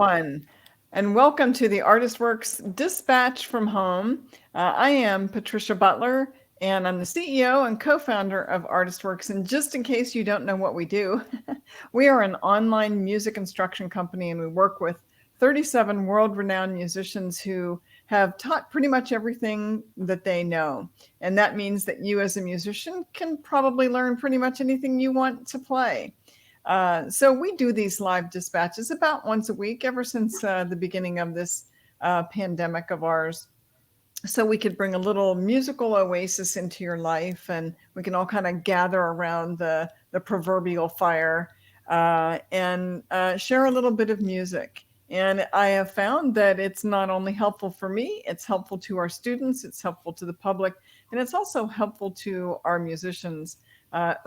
everyone, and welcome to the Artist Works Dispatch from Home. I am Patricia Butler, and I'm the CEO and co founder of Artist Works. And just in case you don't know what we do, we are an online music instruction company, and we work with 37 world renowned musicians who have taught pretty much everything that they know. And that means that you, as a musician, can probably learn pretty much anything you want to play. So we do these live dispatches about once a week ever since the beginning of this pandemic of ours. So we could bring a little musical oasis into your life, and we can all kind of gather around the proverbial fire and share a little bit of music. And I have found that it's not only helpful for me, it's helpful to our students, it's helpful to the public, and it's also helpful to our musicians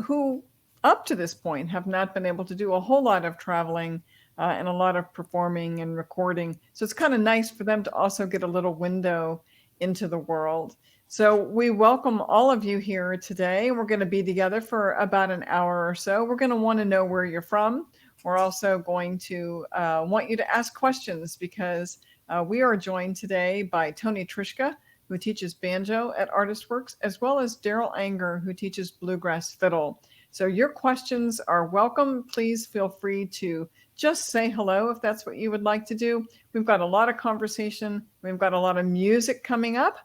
who up to this point have not been able to do a whole lot of traveling and a lot of performing and recording. So it's kind of nice for them to also get a little window into the world. So we welcome all of you here today. We're going to be together for about an hour or so. We're going to want to know where you're from. We're also going to want you to ask questions because we are joined today by Tony Trischka, who teaches banjo at Artist Works, as well as Daryl Langer, who teaches bluegrass fiddle. So your questions are welcome. Please feel free to just say hello if that's what you would like to do. We've got a lot of conversation. We've got a lot of music coming up.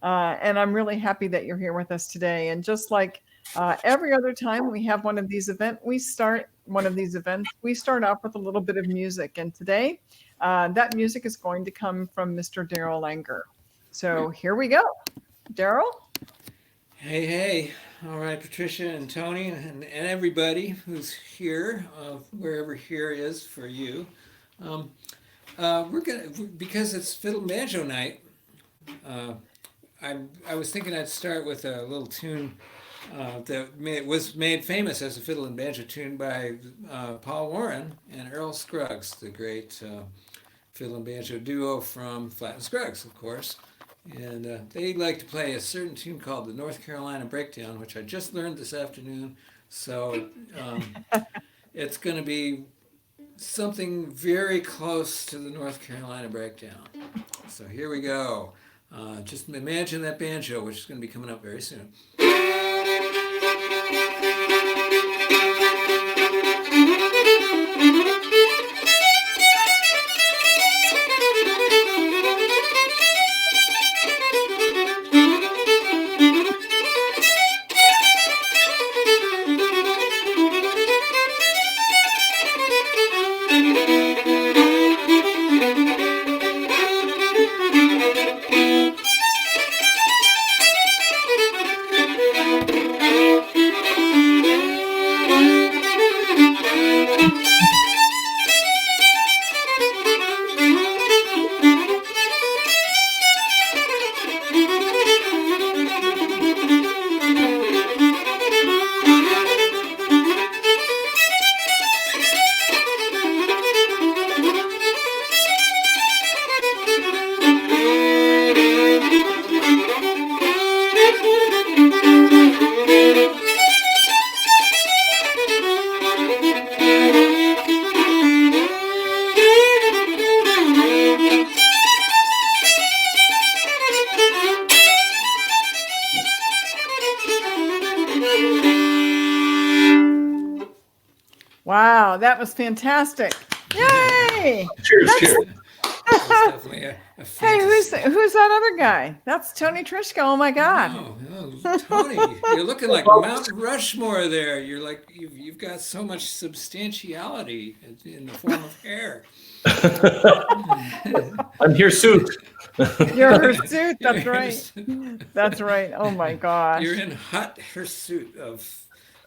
And I'm really happy that you're here with us today. And just like every other time we have one of these events, we start off with a little bit of music. And today, that music is going to come from Mr. Daryl Langer. So here we go. Daryl? Hey. All right, Patricia and Tony and everybody who's here, wherever here is for you. We're going to, because it's fiddle and banjo night, I was thinking I'd start with a little tune that was made famous as a fiddle and banjo tune by Paul Warren and Earl Scruggs, the great fiddle and banjo duo from Flatt and Scruggs, of course. And they like to play a certain tune called the North Carolina Breakdown, which I just learned this afternoon. So it's going to be something very close to the North Carolina Breakdown. So here we go. Just imagine that banjo, which is going to be coming up very soon. Wow, that was fantastic. Yay! Cheers, cheers. That's definitely a Hey, fantasy. who's that other guy? That's Tony Trischka. Oh my God. Oh, Tony, you're looking like Mount Rushmore there. You're like you've got so much substantiality in the form of hair. I'm here suit. You're hirsute. That's right. That's right. Oh my gosh. You're in hot hirsute of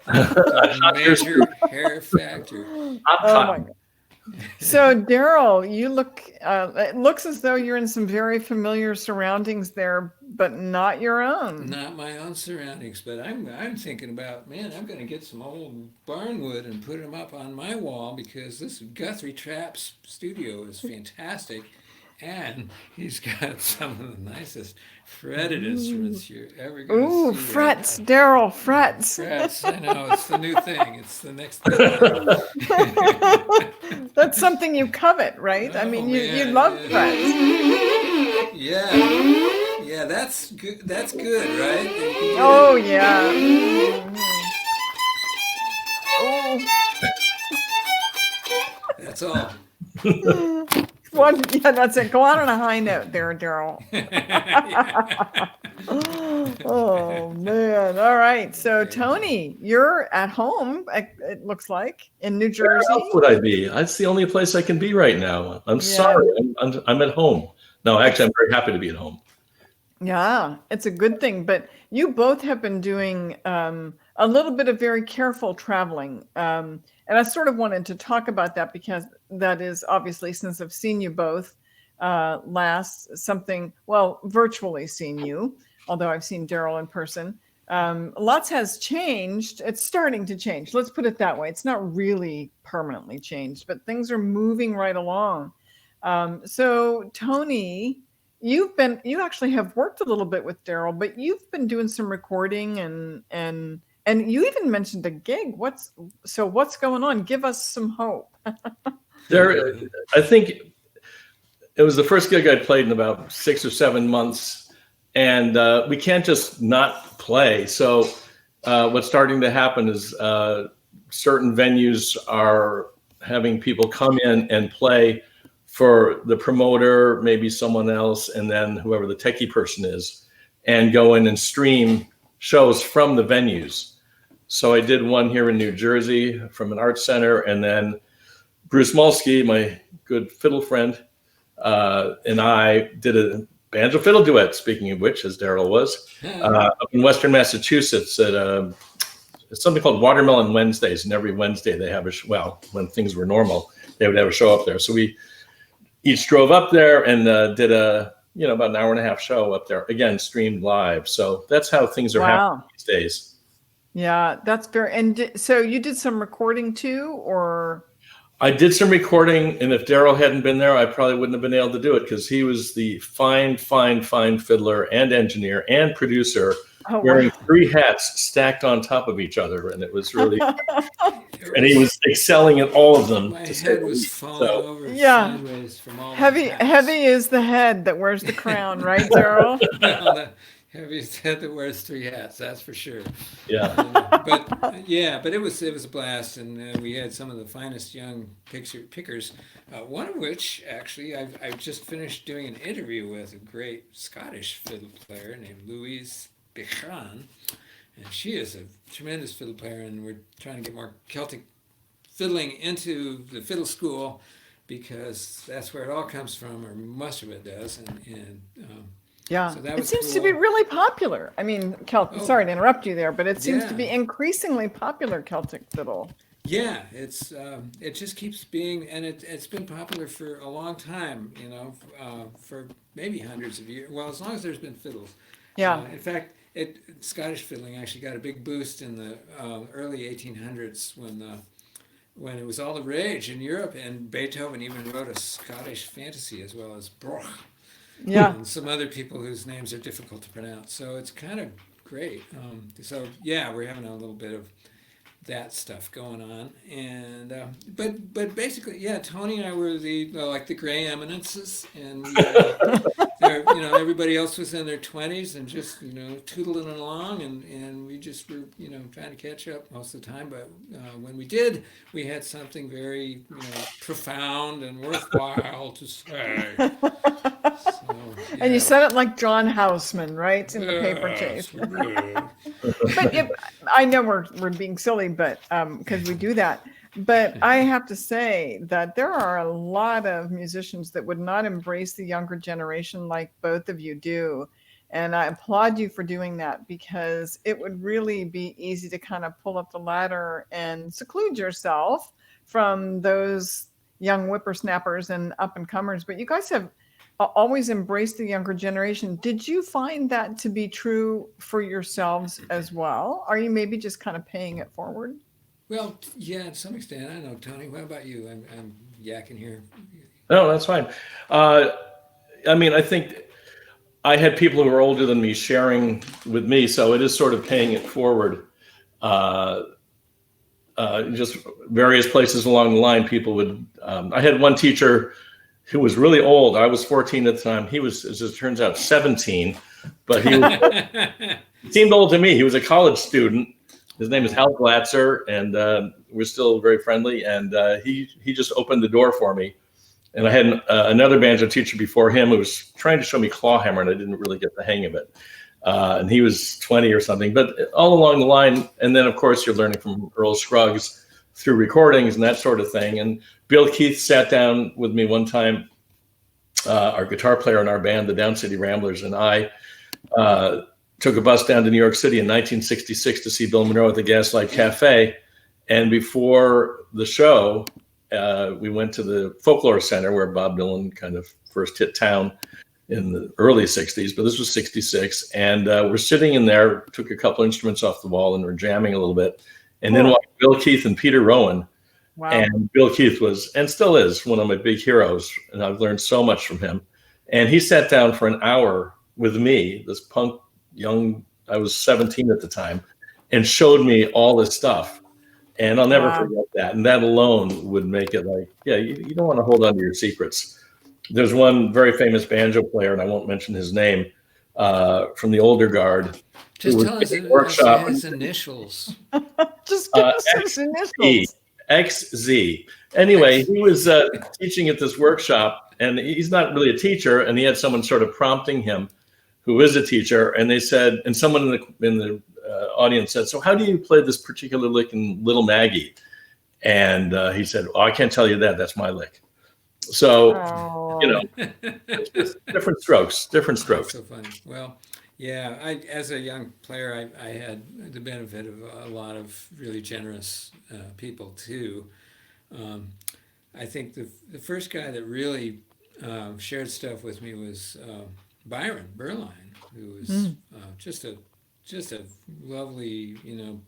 Hot major hair factory. Oh my God. So Daryl, you look. It looks as though you're in some very familiar surroundings there, but not your own. Not my own surroundings, but I'm thinking about, man, I'm going to get some old barnwood and put them up on my wall because this Guthrie Traps studio is fantastic. And he's got some of the nicest fretted instruments you're ever going to Ooh, see. frets, Daryl, frets. Frets, I know, it's the new thing. It's the next thing. That's something you covet, right? I Oh, mean, you man, love yeah. frets. Yeah, yeah, that's good. That's good, right? You can get Oh, it. yeah. Oh, That's all. one, yeah, that's it. Go out on a high note there, Daryl. Yeah. Oh, man. All right. So, Okay. Tony, you're at home, it looks like, in New Where Jersey. else would I be? That's the only place I can be right now. I'm Yeah. sorry. I'm at home. No, actually, I'm very happy to be at home. Yeah, it's a good thing. But you both have been doing a little bit of very careful traveling. And I sort of wanted to talk about that because that is obviously, since I've seen you both last, something, well, virtually seen you, although I've seen Daryl in person. Lots has changed. It's starting to change. Let's put it that way. It's not really permanently changed, but things are moving right along. So, Tony, you actually have worked a little bit with Daryl, but you've been doing some recording and you even mentioned a gig. What's going on? Give us some hope. There, I think it was the first gig I'd played in about 6 or 7 months, and we can't just not play. So what's starting to happen is certain venues are having people come in and play for the promoter, maybe someone else, and then whoever the techie person is, and go in and stream shows from the venues. So I did one here in New Jersey from an art center, and then Bruce Molsky, my good fiddle friend, and I did a banjo fiddle duet, speaking of which, as Daryl was, up in Western Massachusetts at something called Watermelon Wednesdays. And every Wednesday they have well, when things were normal, they would have a show up there. So we each drove up there and did about an hour and a half show up there, again, streamed live. So that's how things are happening these days. Yeah, that's very. And so you did some recording too, or? I did some recording, and if Daryl hadn't been there, I probably wouldn't have been able to do it because he was the fine fiddler and engineer and producer, wearing 3 hats stacked on top of each other, and it was really. And he was excelling at all of them. My head was falling over sideways from all heavy. the hats. Heavy is the head that wears the crown, right, Daryl? Well, the heaviest head that wears 3 hats, that's for sure. Yeah. But it was a blast, and we had some of the finest young pickers. One of which, actually, I've just finished doing an interview with a great Scottish fiddle player named Louise Bechan. And she is a tremendous fiddle player, and we're trying to get more Celtic fiddling into the fiddle school because that's where it all comes from, or most of it does. Yeah, so that it was seems to cool. be really popular. I mean, sorry to interrupt you there, but it seems to be increasingly popular, Celtic fiddle. Yeah, it just keeps being, and it's been popular for a long time, for maybe hundreds of years. Well, as long as there's been fiddles. Yeah. In fact, Scottish fiddling actually got a big boost in the early 1800s when it was all the rage in Europe, and Beethoven even wrote a Scottish fantasy as well as Broch. Yeah. And some other people whose names are difficult to pronounce. So it's kind of great. We're having a little bit of that stuff going on, and but basically, Tony and I were the gray eminences, and everybody else was in their 20s and just tootling along, and we just were trying to catch up most of the time. But when we did, we had something very profound and worthwhile to say. And you said it like John Houseman, right, in the paper chase. But I know we're being silly, but because we do that. But I have to say that there are a lot of musicians that would not embrace the younger generation like both of you do. And I applaud you for doing that because it would really be easy to kind of pull up the ladder and seclude yourself from those young whippersnappers and up and comers. But you guys have always embraced the younger generation. Did you find that to be true for yourselves as well? Are you maybe just kind of paying it forward? Well, yeah, to some extent. I know, Tony. What about you? I'm yakking here. No, that's fine. I mean, I think I had people who were older than me sharing with me, so it is sort of paying it forward. Just various places along the line, people would. I had one teacher who was really old. I was 14 at the time. He was, as it turns out, 17, but he seemed old to me. He was a college student. His name is Hal Glatzer, and we're still very friendly. And he just opened the door for me. And I had another banjo teacher before him who was trying to show me clawhammer, and I didn't really get the hang of it. And he was 20 or something, but all along the line. And then, of course, you're learning from Earl Scruggs through recordings and that sort of thing. And Bill Keith sat down with me one time, our guitar player in our band, the Down City Ramblers, and I took a bus down to New York City in 1966 to see Bill Monroe at the Gaslight Cafe. And before the show, we went to the Folklore Center where Bob Dylan kind of first hit town in the early 60s, but this was 66. And we're sitting in there, took a couple instruments off the wall, and we're jamming a little bit. And then walked Bill Keith and Peter Rowan. Wow. And Bill Keith was, and still is, one of my big heroes. And I've learned so much from him. And he sat down for an hour with me, this punk young, I was 17 at the time, and showed me all this stuff. And I'll never forget that. And that alone would make it like, yeah, you don't want to hold on to your secrets. There's one very famous banjo player, and I won't mention his name, from the older guard. Just tell us his initials. Just give us his initials. XZ. Anyway, he was teaching at this workshop, and he's not really a teacher, and he had someone sort of prompting him who is a teacher, and they said, and someone in the audience said, so how do you play this particular lick in Little Maggie? And he said, oh, I can't tell you that. That's my lick. So, it's just different strokes. That's so funny. Well, yeah, as a young player, I had the benefit of a lot of really generous people too. I think the first guy that really shared stuff with me was Byron Berline, who was just a lovely,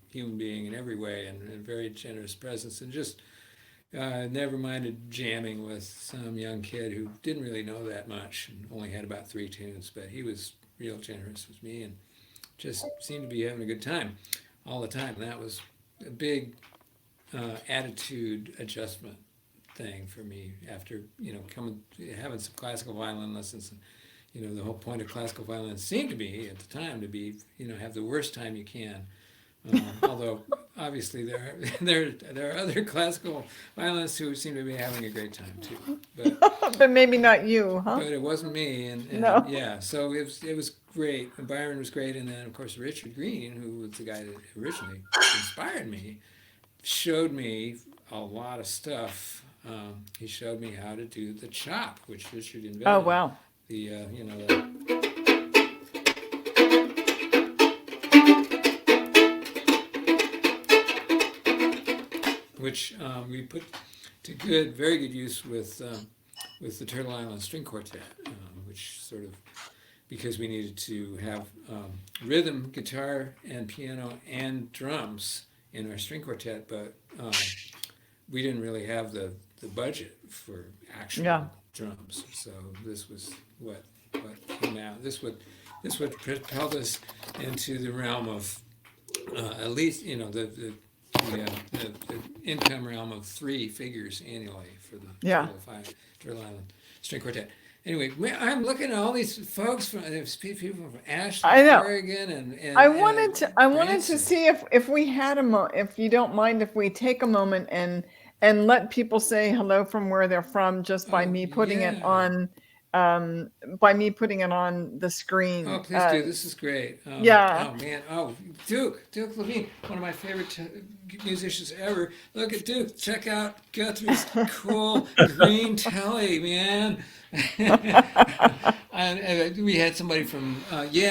human being in every way, and a very generous presence, and just never minded jamming with some young kid who didn't really know that much and only had about 3 tunes, but he was real generous with me and just seemed to be having a good time all the time. And that was a big attitude adjustment thing for me after having some classical violin lessons. And the whole point of classical violin seemed to be at the time to be have the worst time you can. Although obviously there are other classical violinists who seem to be having a great time too, but maybe not you, huh? But it wasn't me, and no. Yeah, so it was great. And Byron was great, and then of course Richard Green, who was the guy that originally inspired me, showed me a lot of stuff. He showed me how to do the chop, which Richard invented. Oh wow! Which we put to very good use with the Turtle Island String Quartet, which sort of, because we needed to have rhythm, guitar, and piano, and drums in our string quartet, but we didn't really have the budget for actual drums. So this was what came out. This would propelled us into the realm of at least the income realm of 3 figures annually for the Turtle Island String Quartet. Anyway, I'm looking at all these folks from people from Ashland, Oregon, and I wanted to see if we had if you don't mind, if we take a moment and let people say hello from where they're from just by me putting it on. By me putting it on the screen. Oh, please do. This is great. Oh man. Oh, Duke Levine, one of my favorite musicians ever. Look at Duke. Check out Guthrie's cool green telly, man. and we had somebody from we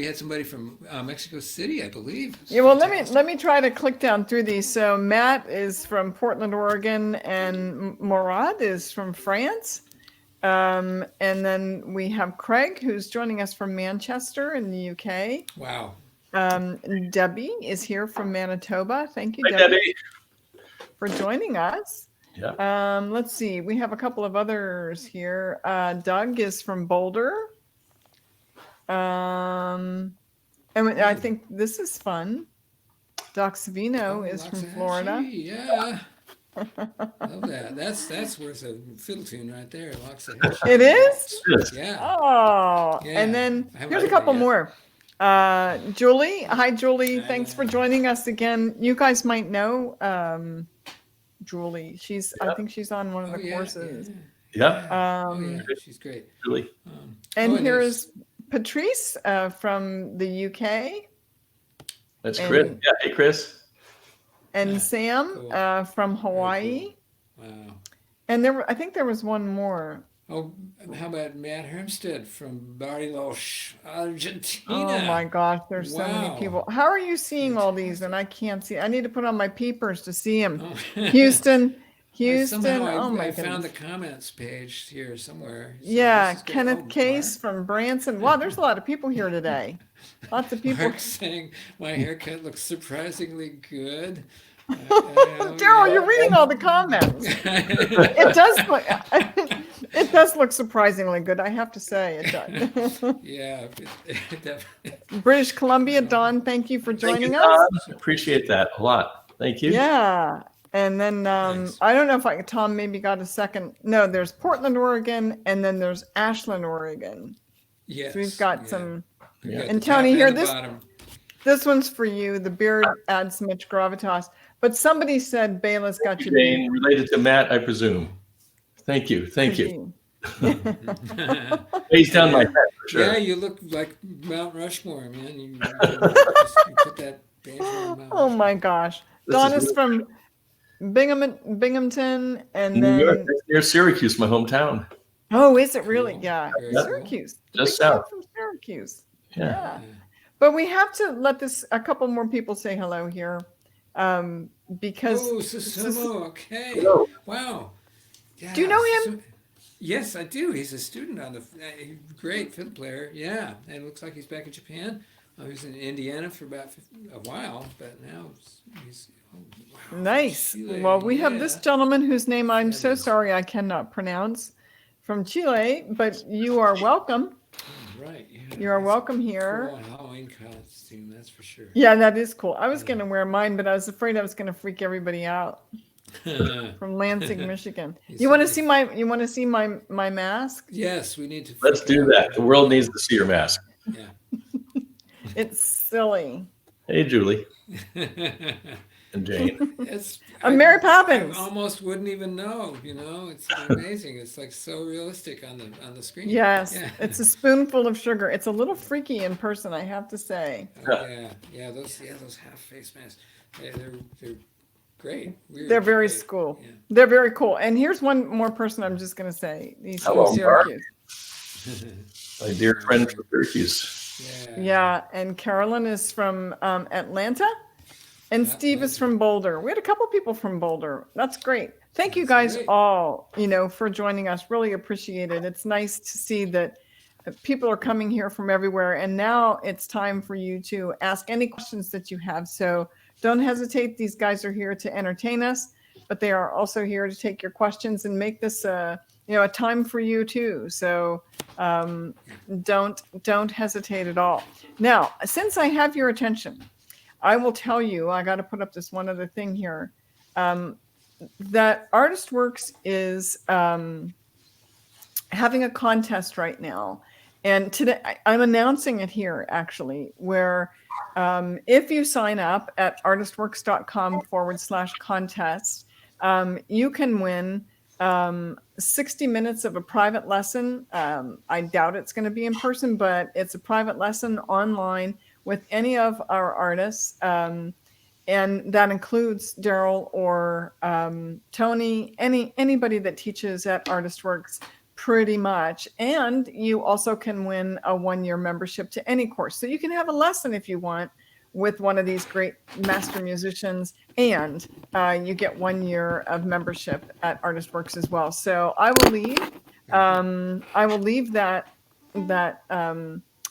had somebody from Mexico City, I believe. Yeah, well, let me try to click down through these. So Matt is from Portland, Oregon, and Morad is from France. And then we have Craig, who's joining us from Manchester in the UK. Wow. Debbie is here from Manitoba. Thank you, Hi, Debbie, for joining us. Yeah. Let's see. We have a couple of others here. Doug is from Boulder. And I think this is fun. Doc Savino is from Florida. Yeah. Love that. That's worth a fiddle tune right there. Loxahatchee. It is? Yes. Yeah. Oh, Yeah. and then I haven't here's a heard couple that yet. more. Julie. Hi, Julie. Hi, Thanks for Lana. joining us again. You guys might know Julie. I think she's on one of Oh, the yeah, courses. Yeah. Oh yeah, she's great. Really. And Oh, here there's- is Patrice from the UK. That's And- Chris. Yeah. Hey, Chris. And Yeah, Sam cool. from Hawaii. Wow. And I think there was one more. Oh, how about Matt Hermstead from Bariloche, Argentina? Oh my gosh, there's so many Wow. people. How are you seeing all these? And I can't see. I need to put on my peepers to see them. Oh. Houston. Somehow Oh my I found the goodness. comments page here somewhere. So Yeah, this is good. Kenneth Oh, Case from Branson. Wow, there's a lot of people here today. Lots of people. Mark saying my haircut looks surprisingly good. Daryl, you're reading all the comments. It does look. It does look surprisingly good. I have to say it does. Yeah. British Columbia, Don. Thank you for Thank joining you, us. Don. Appreciate that a lot. Thank you. Yeah. And then Nice. I don't know if Tom maybe got a second. No, there's Portland, Oregon, and then there's Ashland, Oregon. Yes. So we've got yeah. some. We've got And the top Tony, and here, the this- bottom. This one's for you. The beard adds much gravitas. But somebody said Bayla's got your Jane, related to Matt, I presume. Thank you. Thank you. He's down my head for sure. Yeah, you look like Mount Rushmore, man. You put that banjo on Mount Oh Rushmore. my gosh. This Don is is from Binghamton, and New York, then that's near Syracuse, my hometown. oh, is it really? Cool. Yeah, Very cool. Syracuse. Just Big fan south. from Syracuse. Yeah. Yeah. But we have to let a couple more people say hello here, because Oh, Susumu, okay. Hello. Wow. Yeah, Do you know him? Yes, I do. He's a student on the great fiddle player. Yeah, and it looks like he's back in Japan. He was in Indiana for about a while, but now he's wow, nice. Chile, Well, we have this yeah. gentleman whose name I'm so Fabulous. sorry I cannot pronounce, from Chile, but you are welcome. Right. Yeah, You are that's welcome a here. cool Halloween costume, that's for sure. Yeah, that is cool. I was going to wear mine, but I was afraid I was going to freak everybody out. From Lansing, Michigan. You want to see my mask? Yes, we need to. Let's do that. The world needs to see your mask. Yeah. It's silly. Hey, Julie and Jane. It's Mary Poppins. I almost wouldn't even know. It's amazing. It's like so realistic on the screen. Yes, Yeah. it's a spoonful of sugar. It's a little freaky in person, I have to say. Yeah. Those half face masks. They're great. Weird, They're very great. cool. Yeah. They're very cool. And here's one more person I'm just going to say. He's from Hello, Mark. Syracuse. My dear friend from Syracuse. Yeah, and Carolyn is from Atlanta, and Steve is from Boulder. We had a couple people from Boulder. That's great. Thank you That's guys great. all, for joining us. Really appreciate it. It's nice to see that people are coming here from everywhere. And now it's time for you to ask any questions that you have. So don't hesitate. These guys are here to entertain us, but they are also here to take your questions and make this a time for you too. So don't hesitate at all. Now, since I have your attention, I will tell you, I got to put up this one other thing here, that Artist Works is having a contest right now. And today I'm announcing it here actually, where if you sign up at artistworks.com/contest, you can win 60 minutes of a private lesson. I doubt it's going to be in person, but it's a private lesson online with any of our artists. And that includes Daryl or Tony, anybody that teaches at Artist Works pretty much. And you also can win a 1-year membership to any course. So you can have a lesson if you want with one of these great master musicians, and you get 1 year of membership at Artist Works as well. So I will leave that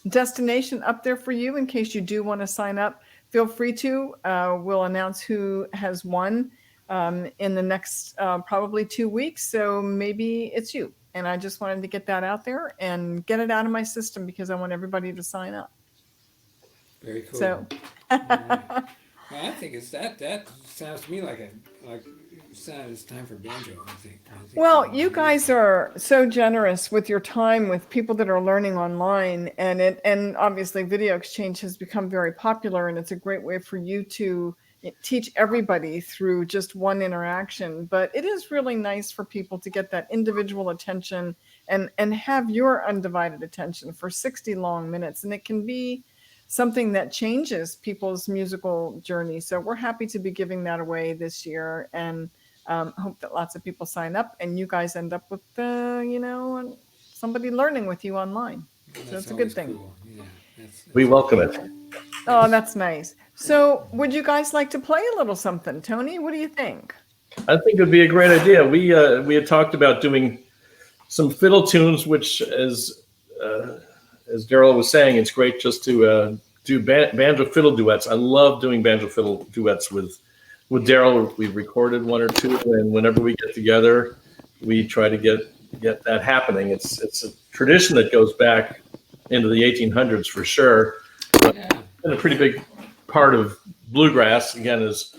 destination up there for you in case you do want to sign up. Feel free to. We'll announce who has won in the next probably 2 weeks. So maybe it's you. And I just wanted to get that out there and get it out of my system because I want everybody to sign up. Very cool. So, Well, I think it's that sounds to me like it's time for banjo. I think well, you guys are so generous with your time with people that are learning online, and obviously video exchange has become very popular, and it's a great way for you to teach everybody through just one interaction. But it is really nice for people to get that individual attention and have your undivided attention for 60 long minutes, and it can be something that changes people's musical journey. So we're happy to be giving that away this year, and hope that lots of people sign up and you guys end up with somebody learning with you online. So it's a good thing. Cool. Yeah, we welcome it. Oh, that's nice. So would you guys like to play a little something? Tony, what do you think? I think it'd be a great idea. We had talked about doing some fiddle tunes, which as Daryl was saying, it's great just to do banjo fiddle duets. I love doing banjo fiddle duets with Daryl. We've recorded one or two, and whenever we get together, we try to get that happening. It's a tradition that goes back into the 1800s for sure. yeah. And a pretty big part of bluegrass, again, as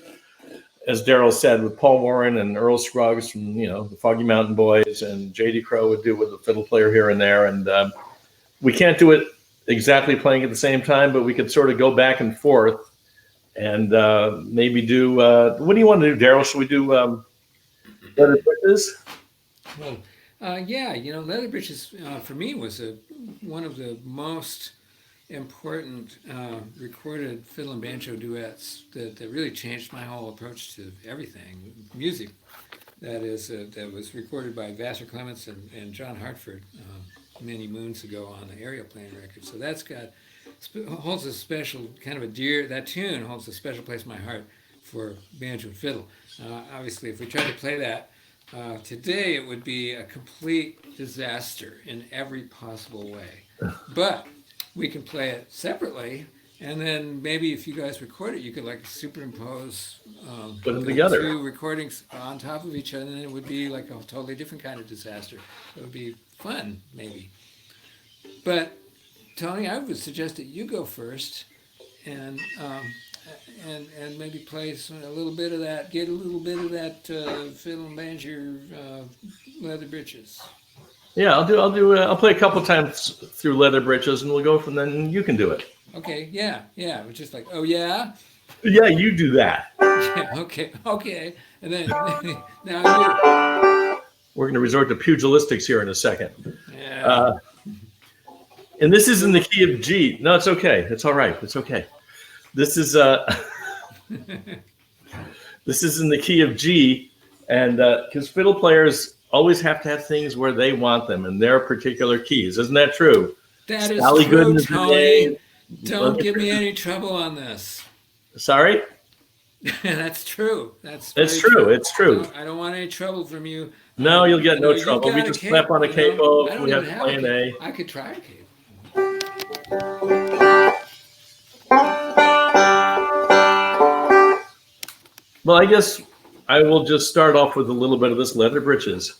Daryl said, with Paul Warren and Earl Scruggs from the Foggy Mountain Boys, and J.D. Crowe would do with a fiddle player here and there, and we can't do it exactly playing at the same time, but we could sort of go back and forth and maybe do, what do you want to do, Daryl? Should we do Leather Bridges? Well, yeah, Leather Bridges for me was one of the most important recorded fiddle and banjo duets that really changed my whole approach to everything, music. That was recorded by Vassar Clements and John Hartford many moons ago on the Aeroplane record. So that's holds a special kind of that tune holds a special place in my heart for banjo and fiddle. Obviously, if we tried to play that today, it would be a complete disaster in every possible way. But we can play it separately, and then maybe if you guys record it, you could superimpose put them together, 2 recordings on top of each other, and it would be like a totally different kind of disaster. It would be fun, maybe. But Tony, I would suggest that you go first, and maybe play a little bit of that, get a little bit of that fiddle and banjo Leather Bridges. Yeah, I'll play a couple times through Leather Bridges, and we'll go from then. You can do it. Okay, yeah, it's just oh yeah. Yeah, you do that. Yeah, okay, and then now you. We're going to resort to pugilistics here in a second. Yeah. And this is in the key of G. No, it's okay. It's all right. It's okay. This is this is in the key of G, and because fiddle players always have to have things where they want them in their particular keys. Isn't that true? That is Sally true, Gooden Tony. Don't give me any trouble on this. Sorry? That's true. It's true. It's true. I don't want any trouble from you. No, you'll get no trouble. We just slap on a capo if we have to play an A. I could try a capo. Well, I guess I will just start off with a little bit of this Leather Bridges.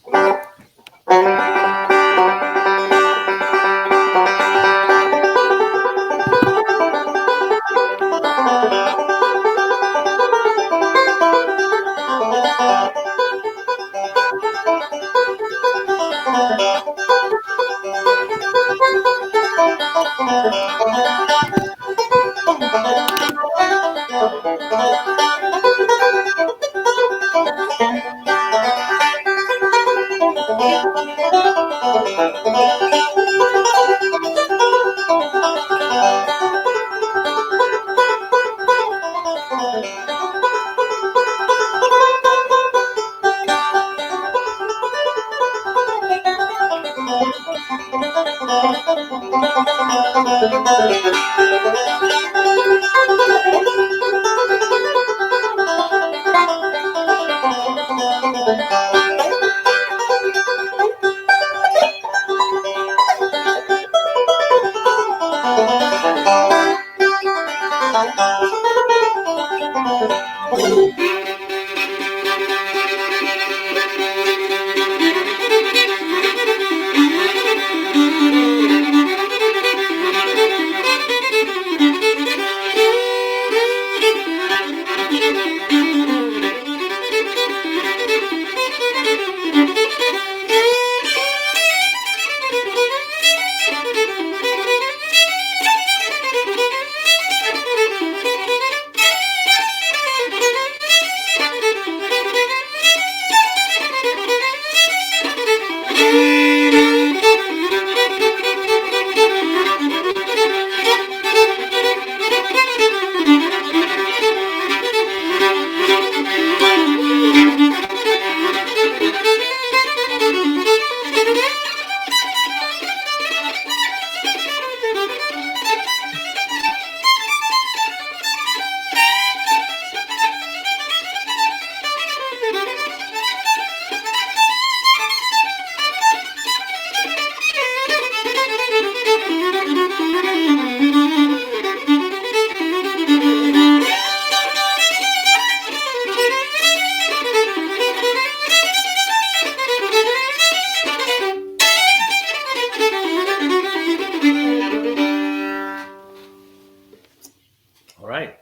All right.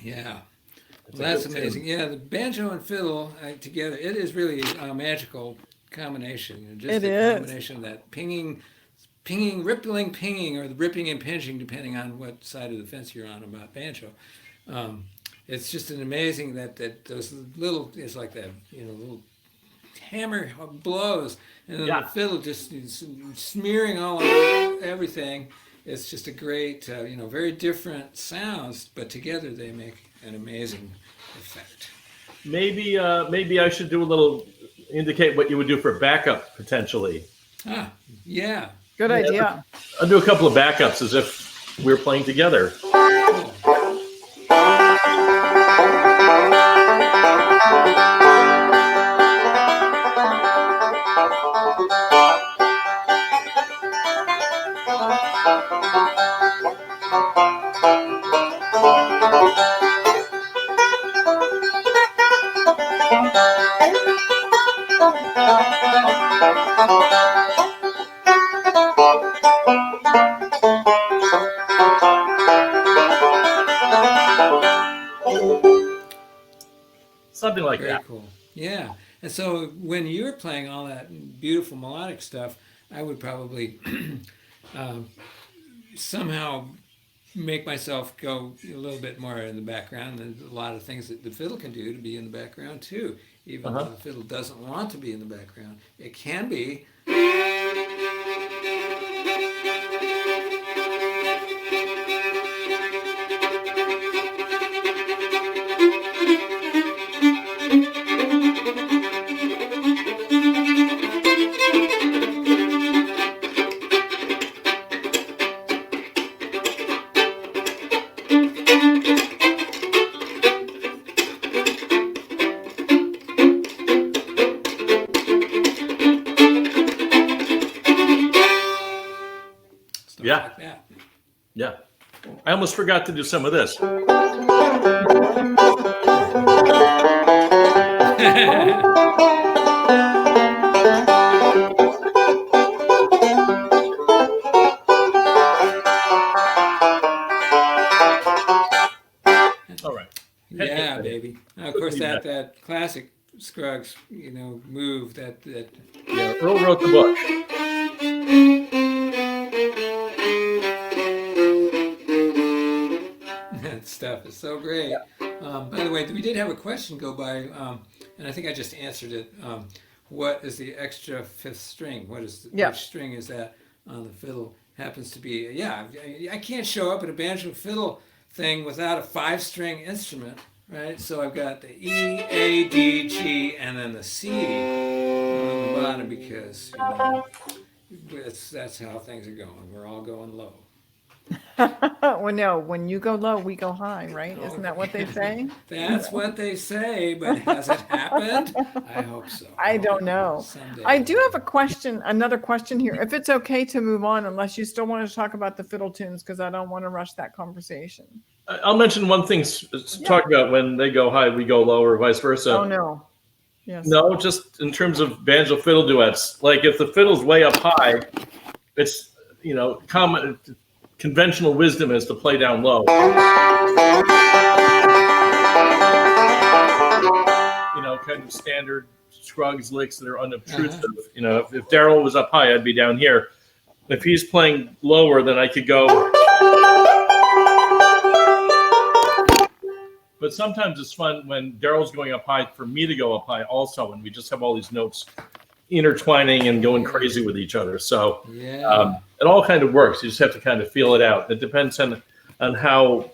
Yeah. That's Well, a that's good amazing. tune. Yeah, the banjo and fiddle together, it is really a magical combination. Just It the is. combination of that pinging, rippling, pinging, or the ripping and pinching, depending on what side of the fence you're on about banjo. Um, it's just an amazing that those little, it's like that, little hammer blows, and then the Yeah. fiddle just is smearing all over everything. It's just a great, very different sounds, but together they make an amazing effect. Maybe I should do a little indicate what you would do for backup potentially. Ah, yeah, Good Yeah, idea. I'll do a couple of backups as if we're playing together. cool. Something like Very that. cool. Yeah. And so when you're playing all that beautiful melodic stuff, I would probably um, somehow make myself go a little bit more in the background. There's a lot of things that the fiddle can do to be in the background too, even though Uh-huh. the fiddle doesn't want to be in the background. It can be. Stuff Yeah. like that. Yeah. I almost forgot to do some of this. All right. Yeah, baby. Of course, Put me back. that classic Scruggs, move that. Yeah, Earl wrote the book. That stuff is so great. By the way, we did have a question go by, and I think I just answered it. What is the extra fifth string? Yeah. Which string is that on the fiddle? Happens to be, yeah. I can't show up at a banjo fiddle thing without a 5-string instrument, right? So I've got the E, A, D, G, and then the C on the bottom because that's how things are going. We're all going low. Well, no, when you go low, we go high, right? Isn't that what they say? That's what they say, but has it happened? I hope so. I don't know. Someday. I do have a question, another question here. If it's okay to move on, unless you still want to talk about the fiddle tunes, because I don't want to rush that conversation. I'll mention one thing. Talk about when they go high, we go low, or vice versa. Oh, no. Yes. No, just in terms of banjo fiddle duets. Like if the fiddle's way up high, it's common conventional wisdom is to play down low. Kind of standard Scruggs licks that are unobtrusive. If Daryl was up high, I'd be down here. If he's playing lower, then I could go. But sometimes it's fun when Daryl's going up high for me to go up high also, and we just have all these notes intertwining and going crazy with each other. So Yeah. it all kind of works. You just have to kind of feel it out. It depends on how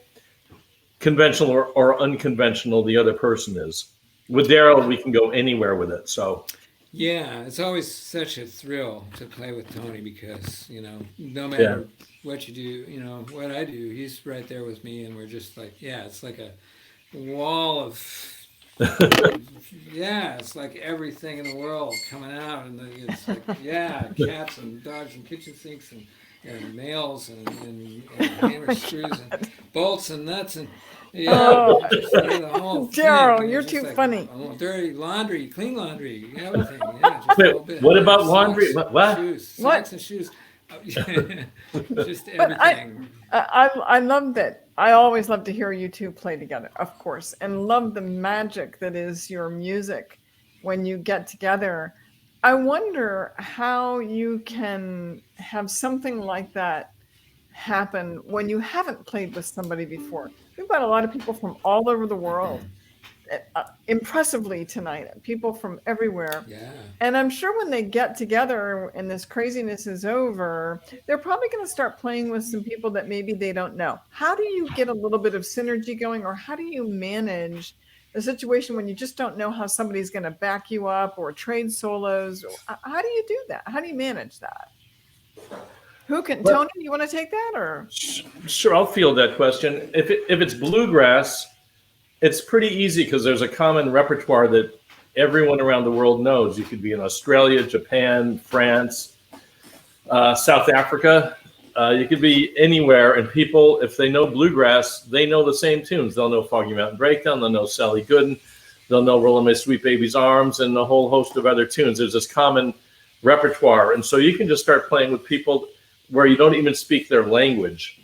conventional or unconventional the other person is. With Daryl, we can go anywhere with it. So Yeah, it's always such a thrill to play with Tony because, no matter what you do, what I do, he's right there with me and we're just like, it's like a wall of Yeah, it's like everything in the world coming out, and it's like, yeah, cats and dogs and kitchen sinks and nails and hammer screws and bolts and nuts and yeah, Oh, just the whole thing. Daryl, And you're it's just too like funny. dirty laundry, clean laundry, everything. Yeah, just a Wait, little bit. what Yeah, about laundry? socks, What? shoes, What? socks and shoes. Just But everything. I love that. I always love to hear you two play together, of course, and love the magic that is your music when you get together. I wonder how you can have something like that happen when you haven't played with somebody before. We've got a lot of people from all over the world, impressively tonight, people from everywhere. Yeah. And I'm sure when they get together and this craziness is over, they're probably going to start playing with some people that maybe they don't know. How do you get a little bit of synergy going, or how do you manage a situation when you just don't know how somebody's going to back you up or trade solos? How do you do that? How do you manage that? Who can, Well, Tony, you want to take that or? sure, I'll field that question. If it's bluegrass, it's pretty easy because there's a common repertoire that everyone around the world knows. You could be in Australia, Japan, France, South Africa. You could be anywhere, and people, if they know bluegrass, they know the same tunes. They'll know Foggy Mountain Breakdown, they'll know Sally Gooden, they'll know Rollin' My Sweet Baby's Arms, and a whole host of other tunes. There's this common repertoire, and so you can just start playing with people where you don't even speak their language.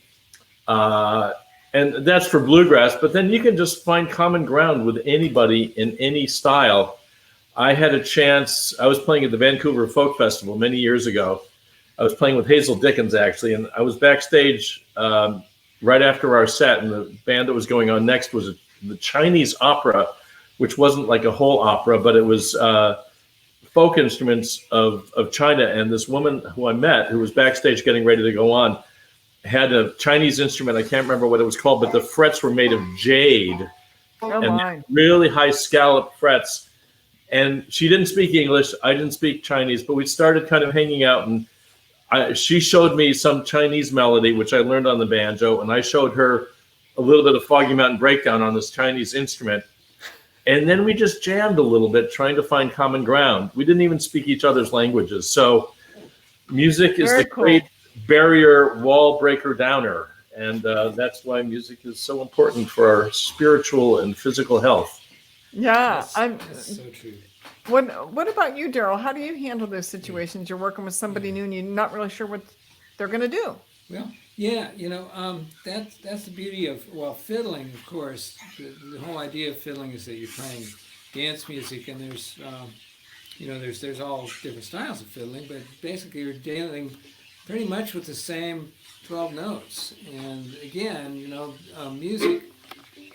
And that's for bluegrass, but then you can just find common ground with anybody in any style. I had a chance, I was playing at the Vancouver Folk Festival many years ago. I was playing with Hazel Dickens, actually, and I was backstage right after our set, and the band that was going on next was the Chinese opera, which wasn't like a whole opera, but it was folk instruments of China. And this woman who I met, who was backstage getting ready to go on, had a Chinese instrument. I can't remember what it was called, but the frets were made of jade Oh and my. really high scallop frets. And she didn't speak English. I didn't speak Chinese, but we started kind of hanging out. And she showed me some Chinese melody, which I learned on the banjo. And I showed her a little bit of Foggy Mountain Breakdown on this Chinese instrument. And then we just jammed a little bit, trying to find common ground. We didn't even speak each other's languages. So music is Very the cool. great barrier wall breaker downer. And that's why music is so important for our spiritual and physical health. Yeah, That's so true. What about you, Daryl? How do you handle those situations? You're working with somebody new and you're not really sure what they're going to do. Well, yeah, that's the beauty of fiddling. Of course, the whole idea of fiddling is that you're playing dance music, and there's all different styles of fiddling, but basically you're dealing pretty much with the same 12 notes. And again, music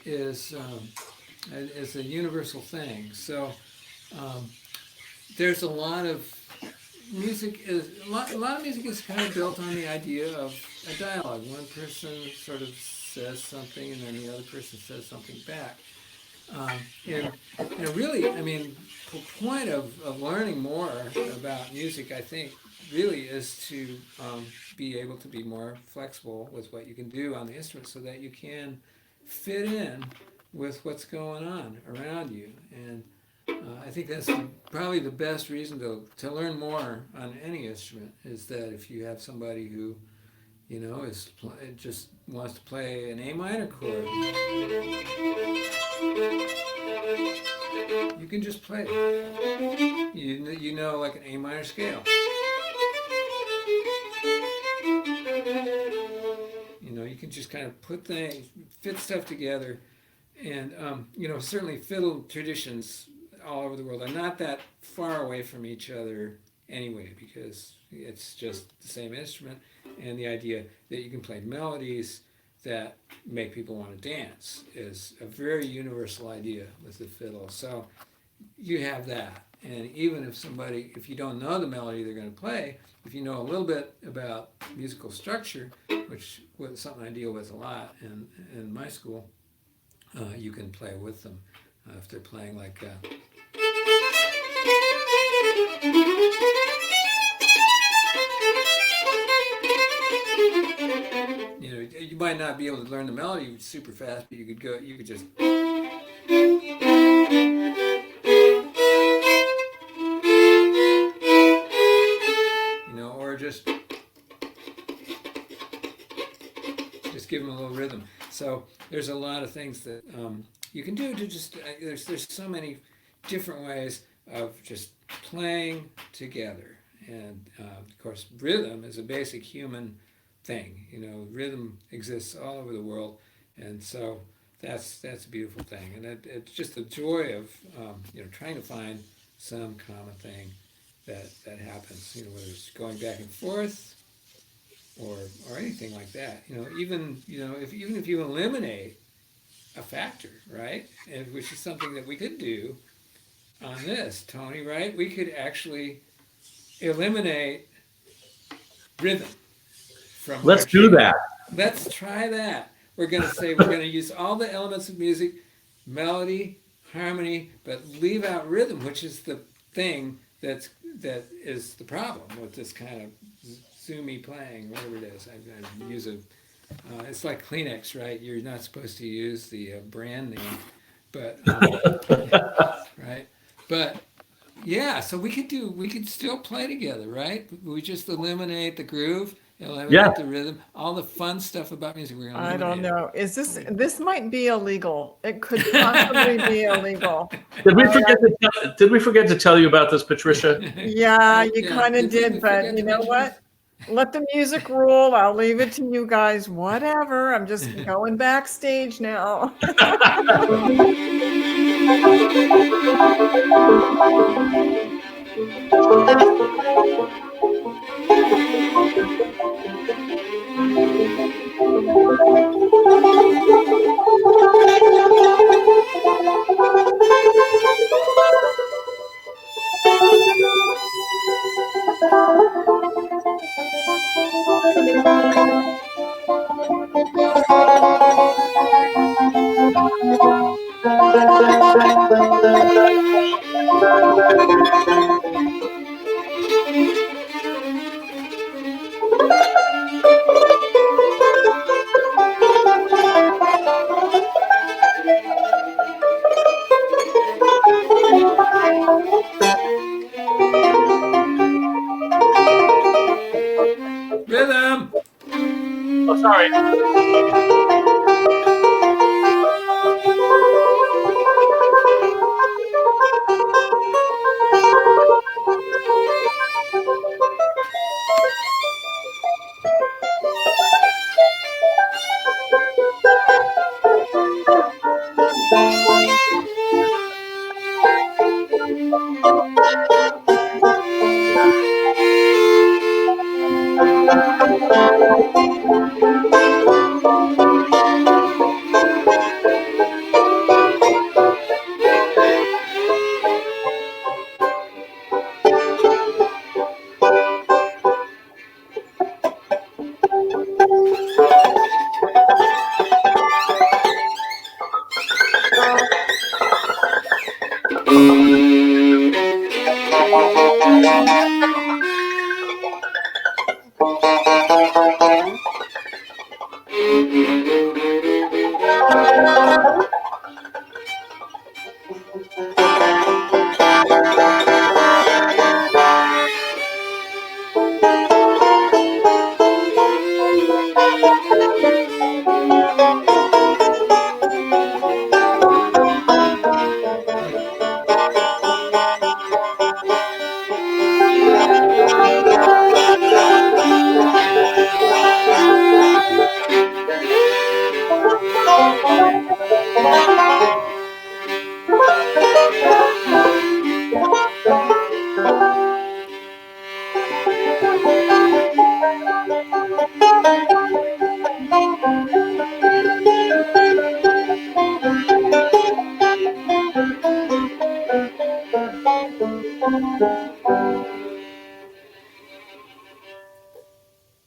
is a universal thing. So there's a lot of a lot of music is kind of built on the idea of a dialogue. One person sort of says something, and then the other person says something back. And really, I mean, the point of learning more about music, I think, really is to be able to be more flexible with what you can do on the instrument, so that you can fit in with what's going on around you. And I think that's probably the best reason to learn more on any instrument, is that if you have somebody who just wants to play an A minor chord, you can just play it. Like an A minor scale. You can just kind of fit stuff together. And, certainly fiddle traditions all over the world are not that far away from each other anyway, because it's just the same instrument, and the idea that you can play melodies that make people want to dance is a very universal idea with the fiddle. So you have that. And even if you don't know the melody they're going to play, if you know a little bit about musical structure, which was something I deal with a lot in my school, you can play with them if they're playing like you might not be able to learn the melody super fast, but you could just just give them a little rhythm. So there's a lot of things that you can do to just, there's so many different ways of just playing together. And of course, rhythm is a basic human thing. You know, rhythm exists all over the world, and so that's a beautiful thing. And it's just the joy of trying to find some common thing that happens. You know, whether it's going back and forth or anything like that. You know, even if you eliminate a factor, right, and which is something that we could do on this, Tony, right? We could actually eliminate rhythm from Let's our do shape. that. Let's try that. We're going to use all the elements of music, melody, harmony, but leave out rhythm, which is the thing that is the problem with this kind of zoomy playing, whatever it is. I use it's like Kleenex, right? You're not supposed to use the brand name, but right. But yeah, so we could still play together, right? We just eliminate the groove, eliminate the rhythm, all the fun stuff about music. We're gonna I eliminate don't know. This might be illegal. It could possibly be illegal. Did we forget to tell you about this, Patricia? Yeah, you kind of did, but you know what? Let the music rule. I'll leave it to you guys. Whatever. I'm just going backstage now. Rhythm. Oh, sorry.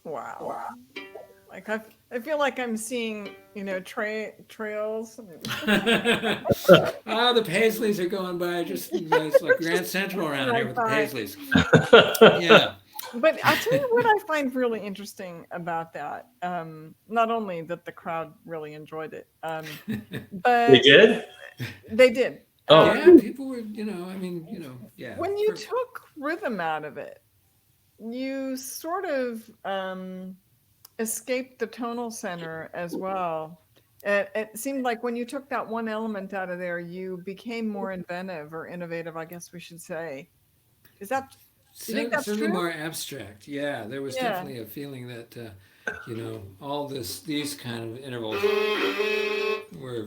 Wow. Like I feel like I'm seeing, trails. Oh, the Paisleys are going by. It's like Grand Central around here with the Paisleys. Yeah. But I'll tell you what I find really interesting about that. Not only that the crowd really enjoyed it, but They did? They did. Oh. Yeah, people were, yeah. When you took rhythm out of it, you sort of escaped the tonal center as well. It seemed like when you took that one element out of there, you became more inventive or innovative, I guess we should say. Is that, do you think that's Certainly true? more abstract. Yeah, there was Yeah. definitely a feeling that all these kind of intervals were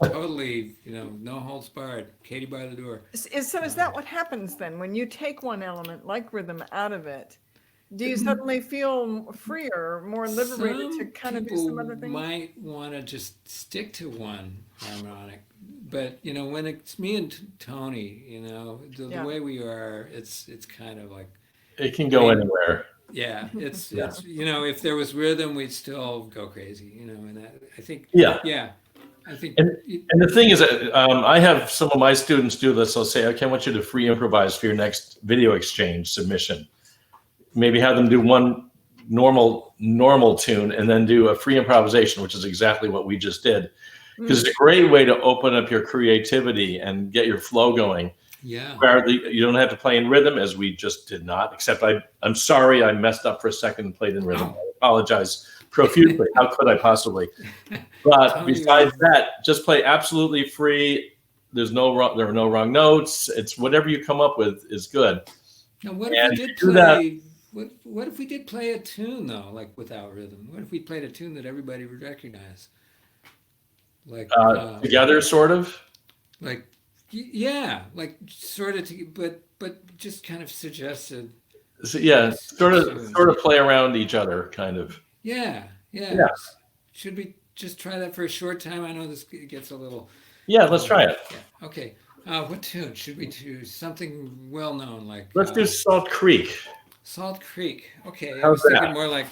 totally no holds barred. Katie by the door. So is that what happens then when you take one element like rhythm out of it? Do you suddenly feel freer, more liberated to Some kind of do some people other things? might want to just stick to one harmonic, but when it's me and Tony, the Yeah. way we are, it's kind of like, It can I go mean, anywhere. yeah, Yeah. it's if there was rhythm, we'd still go crazy, and I think, Yeah. yeah, I think, And and the thing is that I have some of my students do this. I'll say, okay, I want you to free improvise for your next video exchange submission. Maybe have them do one normal tune and then do a free improvisation, which is exactly what we just did. Because it's a great way to open up your creativity and get your flow going. yeah, Where you don't have to play in rhythm, as we just did not. Except I'm sorry, I messed up for a second and played in rhythm. I apologize profusely. How could I possibly? But Tony besides was, that, just play absolutely free. There are no wrong notes. It's whatever you come up with is good. now what if we And if did you do that, play? What if we did play a tune though, like without rhythm? What if we played a tune that everybody would recognize? Like, together, sort of. like, yeah, like sort of, but just kind of suggested So, yeah, tunes. sort of play around each other, kind of. Yeah, yeah. Yeah, Should we just try that for a short time? I know this gets a little. yeah. Let's try it. Yeah. Okay. What tune should we do? Something well known, like Let's do Salt Creek. Salt Creek. Okay, I How's was thinking that? more like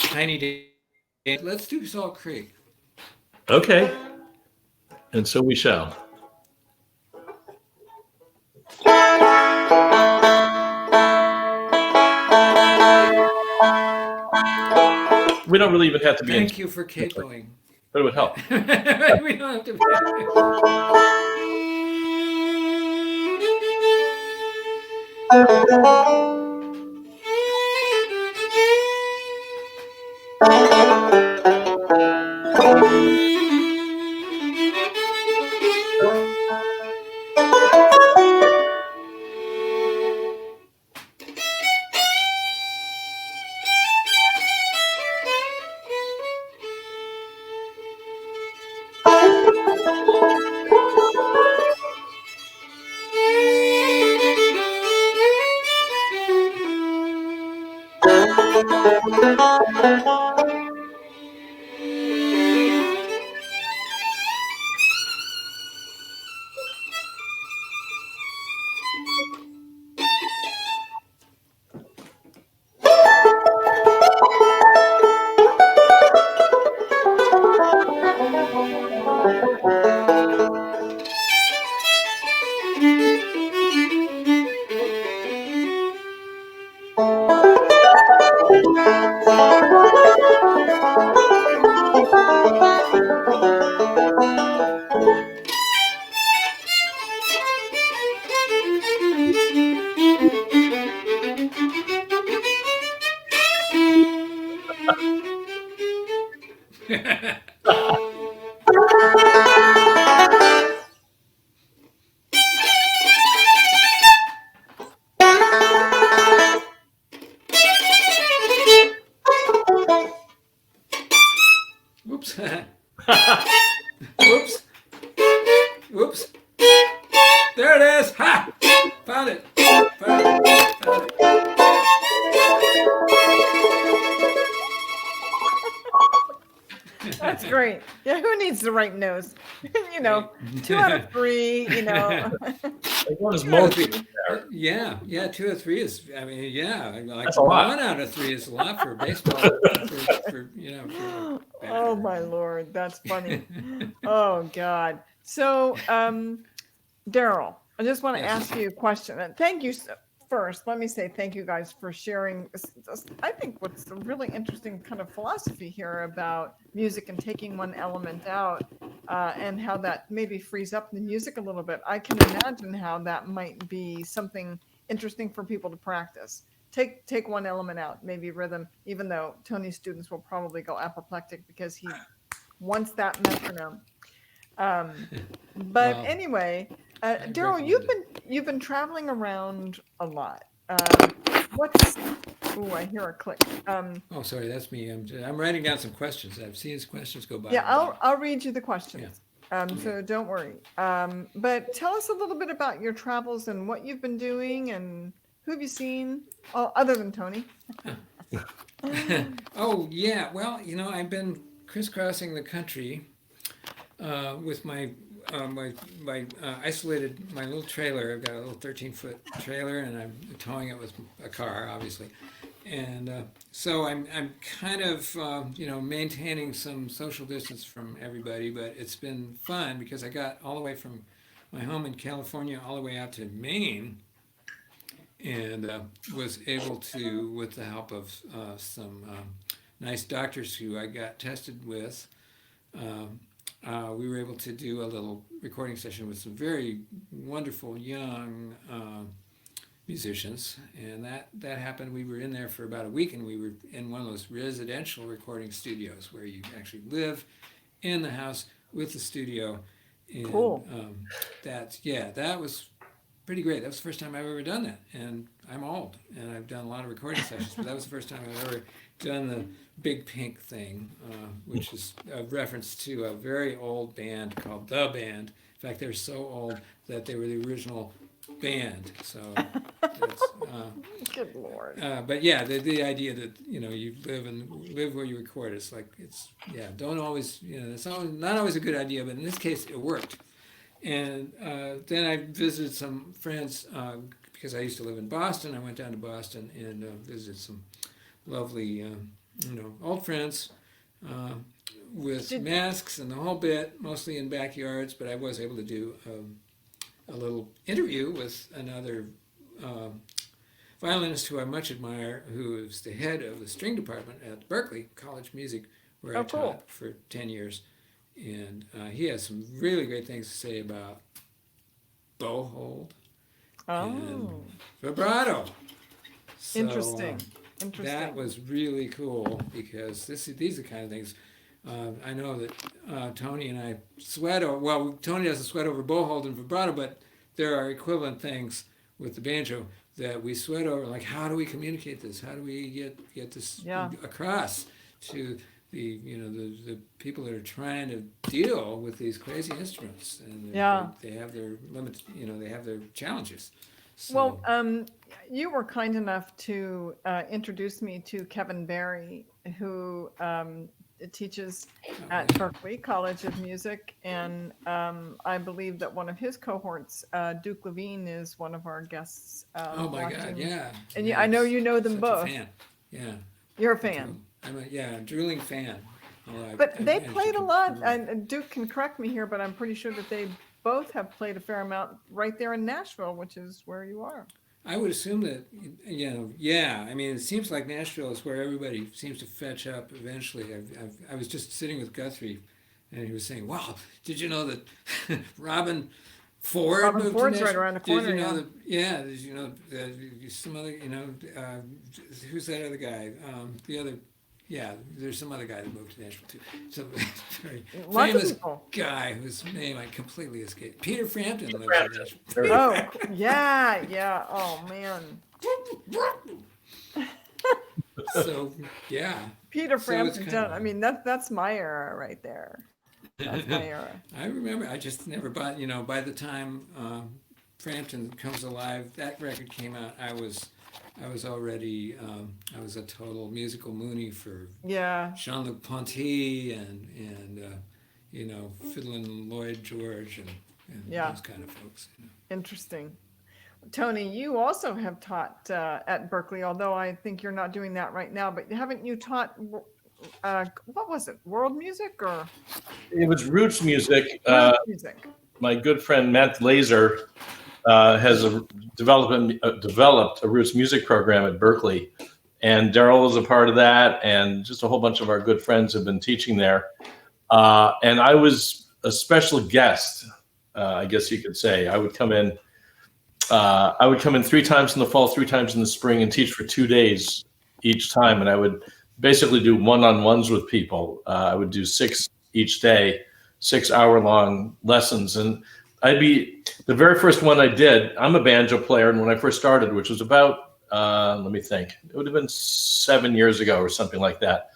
Tiny Day. Let's do Salt Creek. Okay, and so we shall. We don't really even have to be in, Thank you for capoing. but it would help. We don't have to. Whoops. Whoops. Whoops. There it is. Ha! Found it. Found it. Found That's it. great. Yeah, who needs the right nose? Right. 2 out of 3, Like, what is two out of most three. Yeah. 2 or 3 is. I mean, yeah. Like That's a lot. 1 out of 3 is a lot for baseball. For Oh my Lord, that's funny. Oh God. So, Daryl, I just want to Yes. ask you a question. And thank you. First, let me say thank you guys for sharing. I think what's a really interesting kind of philosophy here about music and taking one element out, and how that maybe frees up the music a little bit. I can imagine how that might be something interesting for people to practice. Take one element out, maybe rhythm, even though Tony's students will probably go apoplectic because he wants that metronome. But Well, anyway, I Daryl, recommend it. you've been traveling around a lot. What's Oh, I hear a click. Oh, sorry, that's me. I'm writing down some questions. I've seen some questions go by. Yeah, I'll read you the questions. Okay. So don't worry. But tell us a little bit about your travels and what you've been doing and who have you seen, other than Tony. Oh, yeah. Well, I've been crisscrossing the country with my isolated my little trailer. I've got a little 13-foot trailer, and I'm towing it with a car, obviously. And so I'm kind of maintaining some social distance from everybody, but it's been fun because I got all the way from my home in California all the way out to Maine, and was able to, with the help of some nice doctors who I got tested with, we were able to do a little recording session with some very wonderful young musicians, and that happened. We were in there for about a week, and we were in one of those residential recording studios where you actually live in the house with the studio. And Cool. that was pretty great. That was the first time I've ever done that, and I'm old, and I've done a lot of recording sessions, but that was the first time I've ever done the big pink thing, which is a reference to a very old band called The Band. In fact, they're so old that they were the original band. So, that's, Good Lord. but yeah, the idea that you live where you record. Don't always it's not always a good idea, but in this case, it worked. And then I visited some friends because I used to live in Boston. I went down to Boston and visited some lovely, old friends with masks and the whole bit, mostly in backyards. But I was able to do a little interview with another violinist who I much admire, who is the head of the string department at Berklee College of Music, where I taught for 10 years. And he has some really great things to say about bow hold and vibrato. So, Interesting. That was really cool because these are the kind of things I know that Tony and I sweat over. Well, Tony doesn't sweat over bow hold and vibrato, but there are equivalent things with the banjo that we sweat over. Like, how do we communicate this? How do we get this across to the people that are trying to deal with these crazy instruments, and they have their limits, they have their challenges. So, Well, you were kind enough to introduce me to Kevin Barry, who teaches at Berklee College of Music, and I believe that one of his cohorts, Duke Levine, is one of our guests. oh my God, yeah! And I know you know them Such both. A fan. Yeah, you're a fan. I'm a drooling fan. But they played a lot, and Duke can correct me here, but I'm pretty sure that they both have played a fair amount right there in Nashville, which is where you are. I would assume that, I mean, it seems like Nashville is where everybody seems to fetch up eventually. I was just sitting with Guthrie, and he was saying, "Wow, did you know that Robin Ford moved Ford's to right Nashville? around the corner, Did you know that? Did you know some other, who's that other guy? There's some other guy that moved to Nashville too. So very famous guy whose name I completely escaped. Peter Frampton lives in Nashville. Oh, yeah. Oh, man. So, yeah. Peter Frampton. I mean, that's my era right there. That's my era. I remember. I just never bought. By the time Frampton Comes Alive, that record came out, I was already. I was a total musical Mooney for Jean-Luc Ponty and fiddling Lloyd George and those kind of folks. Interesting. Tony, you also have taught at Berklee, although I think you're not doing that right now. But haven't you taught? What was it? World music or? It was roots music. Music. My good friend Matt Laser has developed a roots music program at Berklee, and Darol was a part of that, and just a whole bunch of our good friends have been teaching there. And I was a special guest, I guess you could say. I would come in I would come in 3 times in the fall, 3 times in the spring, and teach for 2 days each time. And I would basically do one-on-ones with people. I would do 6 each day, 6-hour-long lessons. And the very first one I did, I'm a banjo player. And when I first started, which was about, let me think, it would have been 7 years ago or something like that.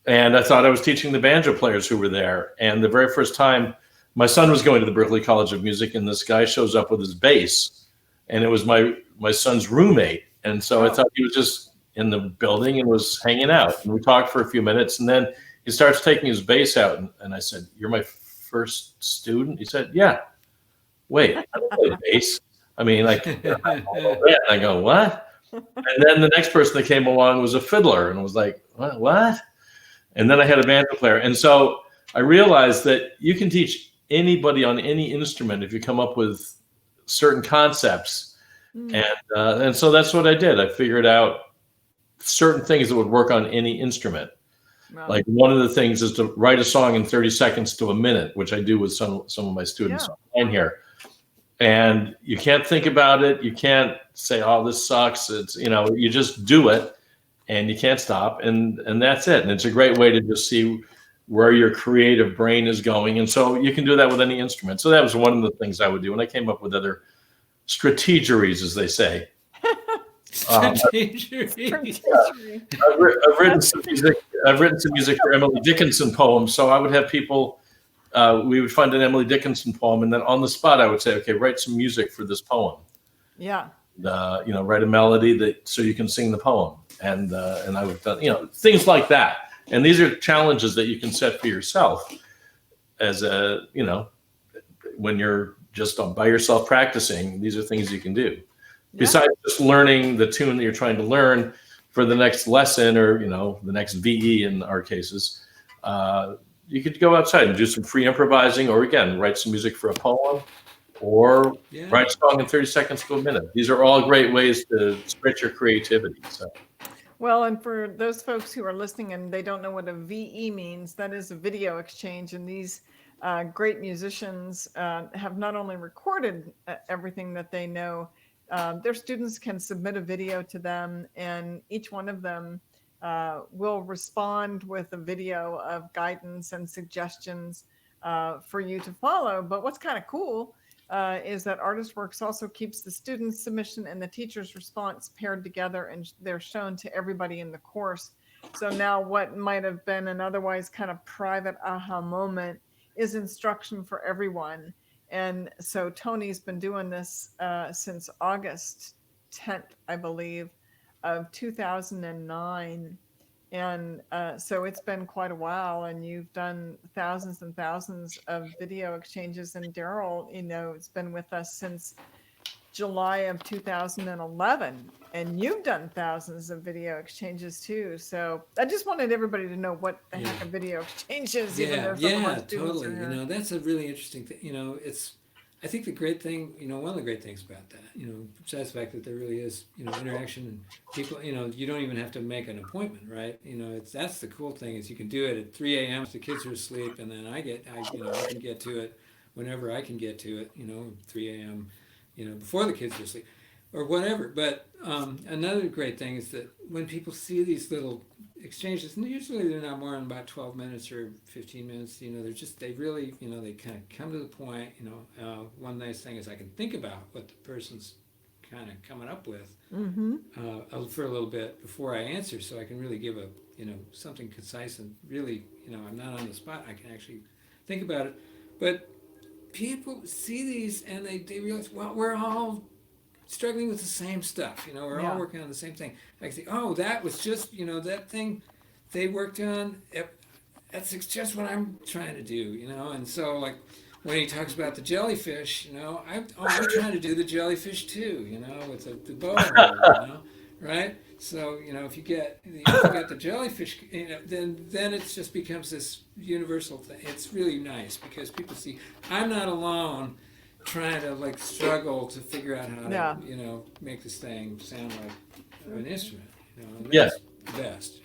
And I thought I was teaching the banjo players who were there. And the very first time, my son was going to the Berklee College of Music, and this guy shows up with his bass, and it was my son's roommate. And so I thought he was just in the building and was hanging out. And we talked for a few minutes, and then he starts taking his bass out, and I said, "You're my first student?" He said, "Yeah." "Wait, I don't play the bass. I mean, like," and I go, "What?" And then the next person that came along was a fiddler, and I was like, "What?" And then I had a banjo player. And so I realized that you can teach anybody on any instrument if you come up with certain concepts. And so that's what I did. I figured out certain things that would work on any instrument. Wow. Like one of the things is to write a song in 30 seconds to a minute, which I do with some of my students online here. And you can't think about it. You can't say, "Oh, this sucks." It's, you just do it, and you can't stop. And that's it. And it's a great way to just see where your creative brain is going. And so you can do that with any instrument. So that was one of the things I would do. And I came up with other strategies, as they say. Strategery. I've written some music. I've written some music for Emily Dickinson poems. So I would have people, we would find an Emily Dickinson poem, and then on the spot I would say, "Okay, write some music for this poem." Yeah. Write a melody so you can sing the poem. And I would done, things like that. And these are challenges that you can set for yourself as when you're just by yourself practicing. These are things you can do. Besides just learning the tune that you're trying to learn for the next lesson, or, the next VE in our cases, you could go outside and do some free improvising, or again, write some music for a poem, or write a song in 30 seconds to a minute. These are all great ways to stretch your creativity. So. Well, and for those folks who are listening and they don't know what a VE means, that is a video exchange. And these great musicians have not only recorded everything that they know, their students can submit a video to them, and each one of them will respond with a video of guidance and suggestions for you to follow. But what's kind of cool is that ArtistWorks also keeps the student's submission and the teacher's response paired together, and they're shown to everybody in the course. So now what might have been an otherwise kind of private aha moment is instruction for everyone. And so Tony's been doing this since August 10th, I believe, of 2009. And so it's been quite a while, and you've done thousands and thousands of video exchanges. And Daryl, it's been with us since July of 2011, and you've done thousands of video exchanges too. So I just wanted everybody to know what the heck a video exchange is. Even though some of our students totally. are here. That's a really interesting thing. I think the great thing, one of the great things about that, besides the fact that there really is, interaction, and people, you don't even have to make an appointment, right? That's the cool thing, is you can do it at 3 a.m. if the kids are asleep, and then I can get to it whenever I can get to it, 3 a.m., before the kids are asleep, or whatever. But another great thing is that when people see these little exchanges, and usually they're not more than about 12 minutes or 15 minutes, they really, they kind of come to the point. One nice thing is I can think about what the person's kind of coming up with for a little bit before I answer, so I can really give something concise, and really, I'm not on the spot. I can actually think about it. But people see these and they realize, well, we're all struggling with the same stuff. We're all working on the same thing. I say, oh, that was just, that thing they worked on. That's just what I'm trying to do, And so, like, when he talks about the jellyfish, I'm trying to do the jellyfish too, with the bow, right? So, if you get the jellyfish, then it just becomes this universal thing. It's really nice because people see I'm not alone trying to struggle to figure out how to make this thing sound like an instrument. That's the best.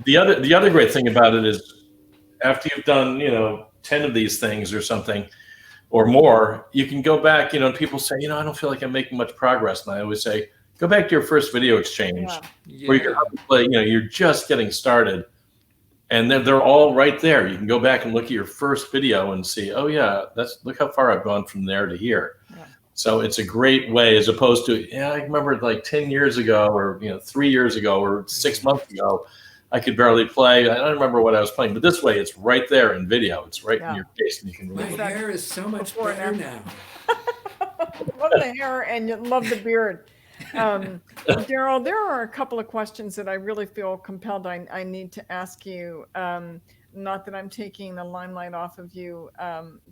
The other great thing about it is, after you've done 10 of these things or something, or more, you can go back, and people say, I don't feel like I'm making much progress. And I always say, go back to your first video exchange where you can play, you're just getting started. And they're all right there. You can go back and look at your first video and see, oh yeah, look how far I've gone from there to here. Yeah. So it's a great way, as opposed to, I remember like 10 years ago or 3 years ago or 6 months ago, I could barely play. I don't remember what I was playing, but this way it's right there in video. It's right in your face, and you can really. My hair is so much better now. Love the hair and you love the beard. Darryl, there are a couple of questions that I really feel compelled I need to ask you. Not that I'm taking the limelight off of you,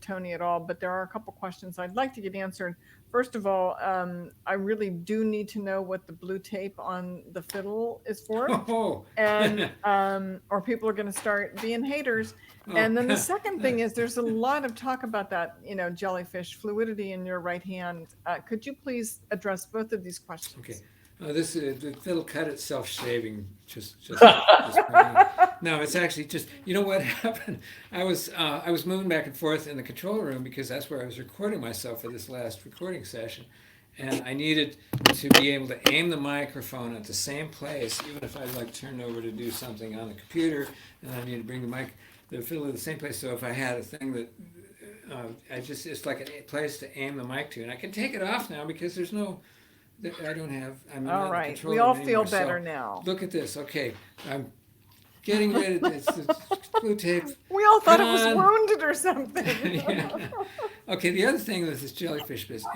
Tony, at all, but there are a couple questions I'd like to get answered. First of all, I really do need to know what the blue tape on the fiddle is for. And or people are going to start being haters. And then the second thing is there's a lot of talk about that, jellyfish fluidity in your right hand. Could you please address both of these questions? Okay. The fiddle cut itself shaving just no, it's actually just, what happened? I was moving back and forth in the control room because that's where I was recording myself for this last recording session, and I needed to be able to aim the microphone at the same place, even if I turned over to do something on the computer, and I needed to bring the fiddle to the same place. So if I had a thing that it's like a place to aim the mic to, and I can take it off now because there's no. I don't have. I'm all not right. We all feel better now. Look at this. Okay, I'm getting rid of this blue tape. We all thought it was wounded or something. Yeah. Okay. The other thing with this jellyfish is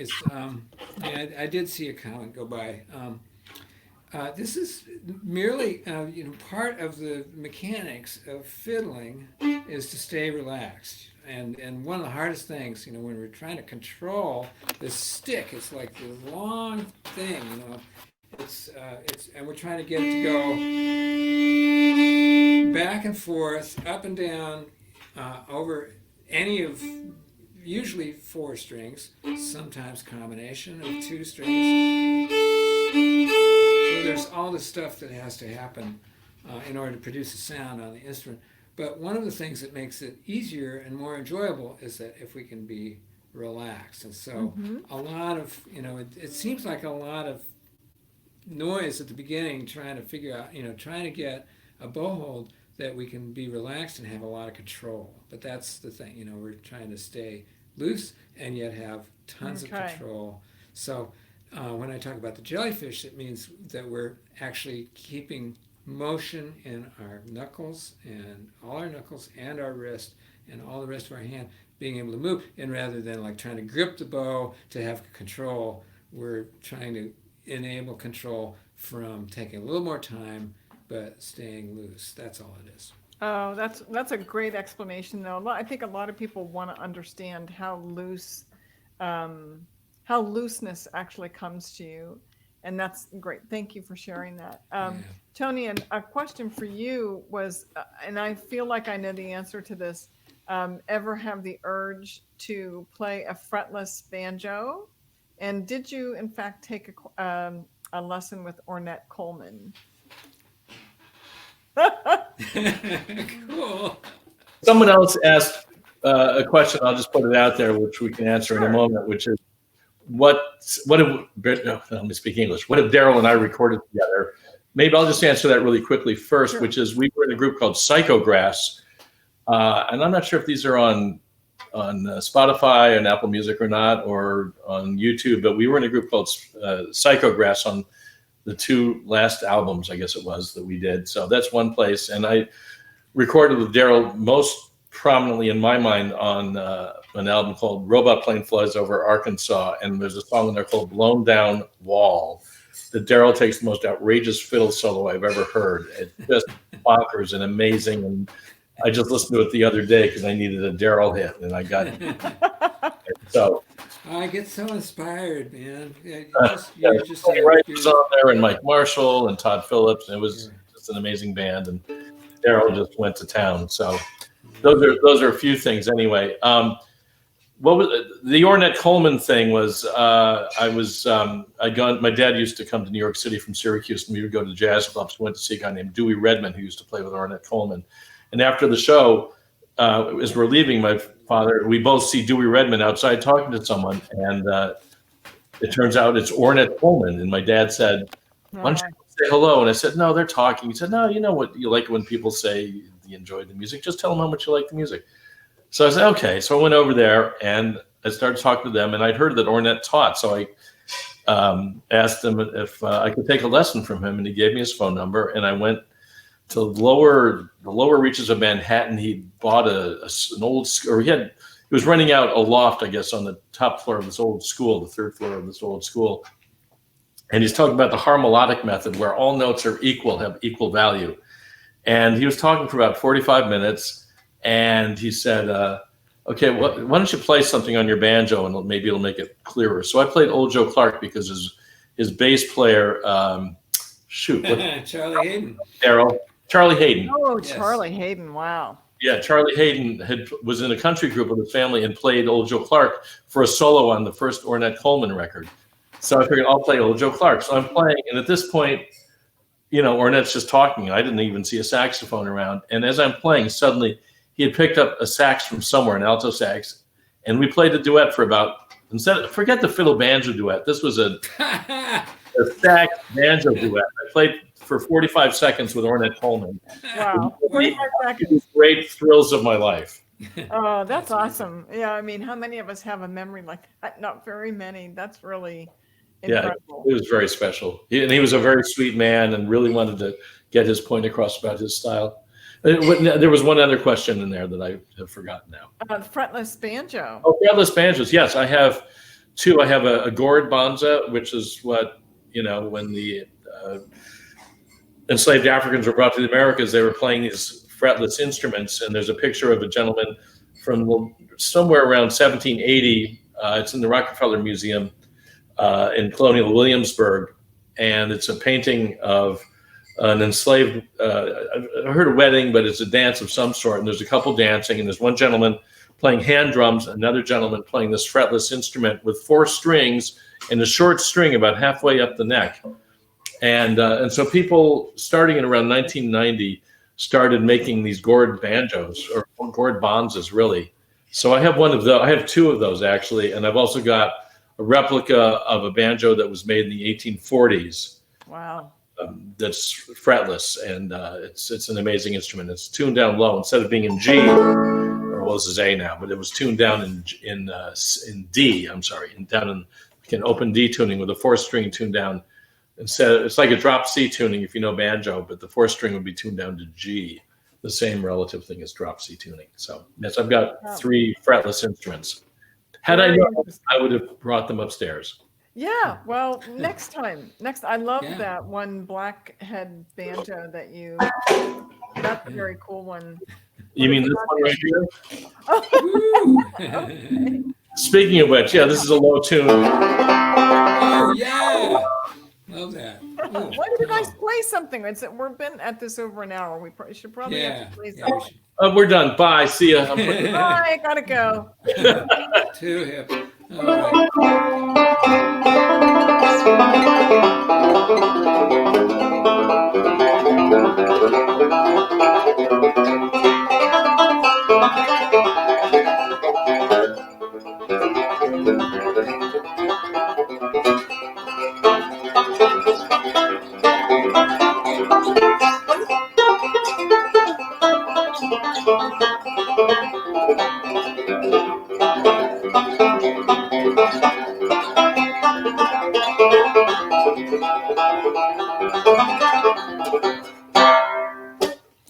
I did see a comment go by. This is merely part of the mechanics of fiddling is to stay relaxed. And one of the hardest things, when we're trying to control this stick, it's like this long thing, it's and we're trying to get it to go back and forth, up and down, over any of usually 4 strings, sometimes combination of 2 strings. So there's all this stuff that has to happen in order to produce a sound on the instrument. But one of the things that makes it easier and more enjoyable is that if we can be relaxed. And so a lot of, it seems like a lot of noise at the beginning trying to figure out, trying to get a bow hold that we can be relaxed and have a lot of control. But that's the thing, we're trying to stay loose and yet have tons of control. So when I talk about the jellyfish, it means that we're actually keeping motion in our knuckles and all our knuckles and our wrist and all the rest of our hand being able to move, and rather than trying to grip the bow to have control, we're trying to enable control from taking a little more time but staying loose. That's all it is. Oh, that's a great explanation, though. I think a lot of people want to understand how looseness actually comes to you. And that's great. Thank you for sharing that. Tony, and a question for you was, and I feel like I know the answer to this, ever have the urge to play a fretless banjo? And did you, in fact, take a lesson with Ornette Coleman? Cool. Someone else asked a question, I'll just put it out there, which we can answer in a moment, which is, let me speak English. What if Daryl and I recorded together? Maybe I'll just answer that really quickly first, which is we were in a group called Psychograss. And I'm not sure if these are on Spotify and Apple Music or not, or on YouTube, but we were in a group called Psychograss on the 2 last albums, I guess it was, that we did. So that's one place. And I recorded with Daryl most prominently in my mind on an album called Robot Plane Flies Over Arkansas, and there's a song in there called Blown Down Wall that Daryl takes the most outrageous fiddle solo I've ever heard. It's just bonkers and amazing, and I just listened to it the other day because I needed a Daryl hit, and I got it. So I get so inspired, man. Tony Wright was on there, and Mike Marshall and Todd Phillips, and it was just an amazing band, and Daryl just went to town. So those are a few things anyway. What was the Ornette Coleman thing? Was my dad used to come to New York City from Syracuse, and we would go to jazz clubs. We went to see a guy named Dewey Redman who used to play with Ornette Coleman. And after the show, as we're leaving, my father, we both see Dewey Redman outside talking to someone, and it turns out it's Ornette Coleman. And my dad said, "Why don't you say hello?" And I said, "No, they're talking." He said, "No, you know what you like when people say you enjoyed the music. Just tell them how much you like the music." So I said, "Okay." So I went over there and I started talking to them, and I'd heard that Ornette taught. So I asked him if I could take a lesson from him, and he gave me his phone number. And I went to the lower reaches of Manhattan. He bought an old, or he was renting out a loft, I guess, on the top floor of this old school, the third floor of this old school. And he's talking about the harmonic method, where all notes are equal, have equal value. And he was talking for about 45 minutes, and he said, "Okay, why don't you play something on your banjo, and maybe it'll make it clearer." So I played Old Joe Clark because his bass player, Charlie Hayden. Charlie Hayden. Oh, Yes. Charlie Hayden! Wow. Yeah, Charlie Hayden was in a country group with his family and played Old Joe Clark for a solo on the first Ornette Coleman record. So I figured I'll play Old Joe Clark. So I'm playing, and at this point, Ornette's just talking. I didn't even see a saxophone around. And as I'm playing, suddenly he had picked up a sax from somewhere, an alto sax, and we played a duet for forget the fiddle banjo duet. This was a sax banjo duet. I played for 45 seconds with Ornette Coleman. Wow. 45 seconds. It was great thrills of my life. Oh, that's awesome. Yeah, I mean, how many of us have a memory like that? Not very many. That's really incredible. Yeah, it was very special. And he was a very sweet man and really wanted to get his point across about his style. There was one other question in there that I have forgotten now. Fretless banjo. Oh, fretless banjos. Yes, I have two. I have a gourd banza, which is what, when the enslaved Africans were brought to the Americas, they were playing these fretless instruments. And there's a picture of a gentleman from somewhere around 1780. It's in the Rockefeller Museum in colonial Williamsburg. And it's a painting of an enslaved, I heard a wedding, but it's a dance of some sort. And there's a couple dancing, and there's one gentleman playing hand drums, another gentleman playing this fretless instrument with 4 strings and a short string about halfway up the neck. And so people, starting in around 1990, started making these gourd banjos, or gourd banzas, really. So I have one of those. I have 2 of those, actually. And I've also got a replica of a banjo that was made in the 1840s. Wow. That's fretless, and it's an amazing instrument. It's tuned down low instead of being in G, or well, this is A now, but it was tuned down in D. I'm sorry, down in open D tuning with a 4-string tuned down. Instead, it's like a drop C tuning if you know banjo, but the 4-string would be tuned down to G. The same relative thing as drop C tuning. So yes, I've got 3 fretless instruments. Had I known, I would have brought them upstairs. Yeah, well, next time. I love that one blackhead banjo that you. That's a very cool one. You mean this one right here? Oh. Okay. Speaking of which, this is a low tune. Oh, yeah. Love that. Why don't you guys play something? We've been at this over an hour. We should probably have to play something. We're done. Bye. See ya. Bye. Gotta go. Too hip. All right.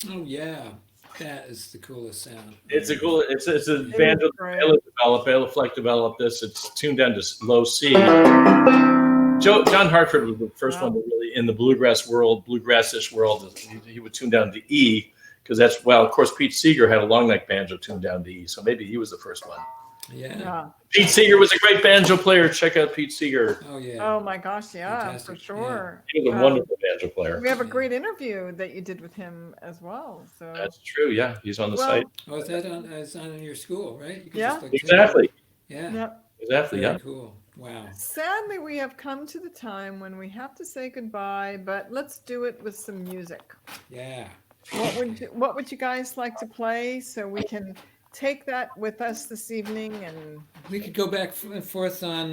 Oh yeah, that is the coolest sound. It's a banjo. Bela Fleck developed this. It's tuned down to low C. John Hartford was the first one to really, in the bluegrass world, bluegrassish world, he would tune down to E, because of course, Pete Seeger had a long neck banjo tuned down to E, so maybe he was the first one. Yeah. Pete Seeger was a great banjo player. Check out Pete Seeger. Oh yeah. Oh my gosh, yeah, Fantastic. for sure. He was a wonderful banjo player. We have a great interview that you did with him as well. So That's true. Yeah, he's on the site. Oh, is that it's on your school, right? You can Yeah. just, like, Exactly. Yeah. Yep. Exactly. Very Yeah. cool. Wow. Sadly, we have come to the time when we have to say goodbye, but let's do it with some music. Yeah. what would you guys like to play so we can take that with us this evening? And We could go back and forth on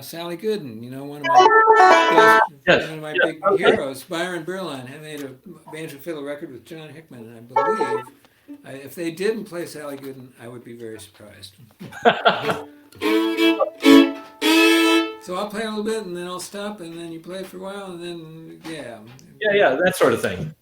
Sally Gooden. One of my Yes. one of my Yeah. big Okay. heroes, Byron Berline, had made a banjo fiddle record with John Hickman, and I believe if they didn't play Sally Gooden, I would be very surprised. So I'll play a little bit, and then I'll stop, and then you play for a while, and then Yeah, that sort of thing.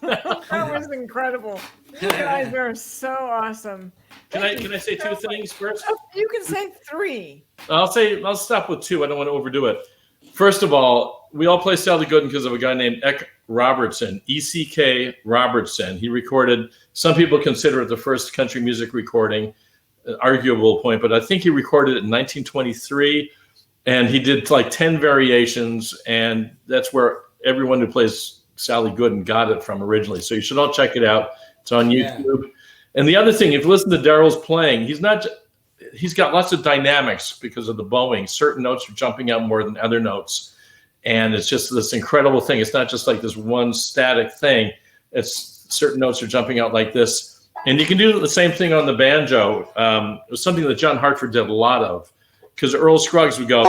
that was incredible. You guys are so awesome. Can I say two things first? You can say three. I'll stop with two. I don't want to overdo it. First of all, we all play Sally Gooden because of a guy named Eck Robertson, E-C-K Robertson. He recorded, some people consider it the first country music recording, arguable point, but I think he recorded it in 1923, and he did like 10 variations, and that's where everyone who plays Sally Gooden got it from originally. So you should all check it out. It's on YouTube. Yeah. And the other thing, if you listen to Daryl's playing, he's got lots of dynamics because of the bowing. Certain notes are jumping out more than other notes. And it's just this incredible thing. It's not just like this one static thing. It's certain notes are jumping out like this. And you can do the same thing on the banjo. It was something that John Hartford did a lot of, because Earl Scruggs would go.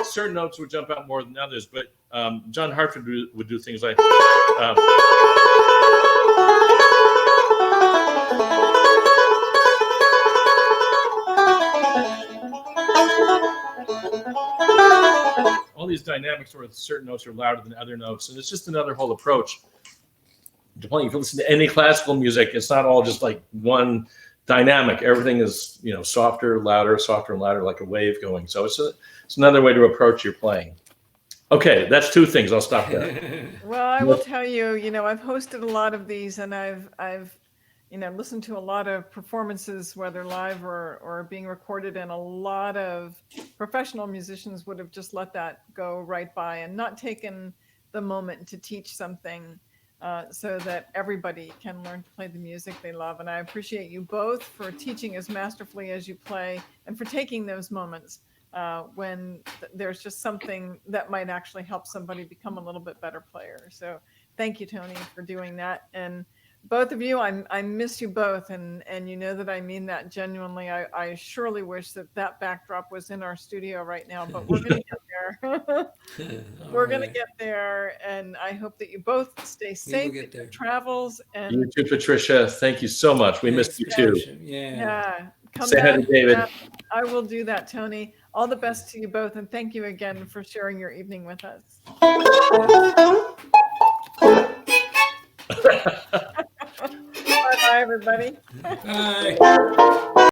Certain notes would jump out more than others, but John Hartford would do things like. these dynamics where certain notes are louder than other notes, and it's just another whole approach to playing. If you listen to any classical music, it's not all just like one dynamic. Everything is, you know, softer and louder, like a wave going. So it's another way to approach your playing. Okay, that's two things. I'll stop there. Well, I will tell you, you know, I've hosted a lot of these, and I've you know, listened to a lot of performances, whether live or being recorded, and a lot of professional musicians would have just let that go right by and not taken the moment to teach something so that everybody can learn to play the music they love. And I appreciate you both for teaching as masterfully as you play, and for taking those moments when there's just something that might actually help somebody become a little bit better player. So thank you, Tony, for doing that. And both of you, I miss you both, and you know that I mean that genuinely. I surely wish that backdrop was in our studio right now, but we're going to get there. We're going to get there, and I hope that you both stay safe in your travels. And you too, Patricia. Thank you so much. We missed you too. Yeah. Come Say hi to David. I will do that, Tony. All the best to you both, and thank you again for sharing your evening with us. Bye, everybody. Bye.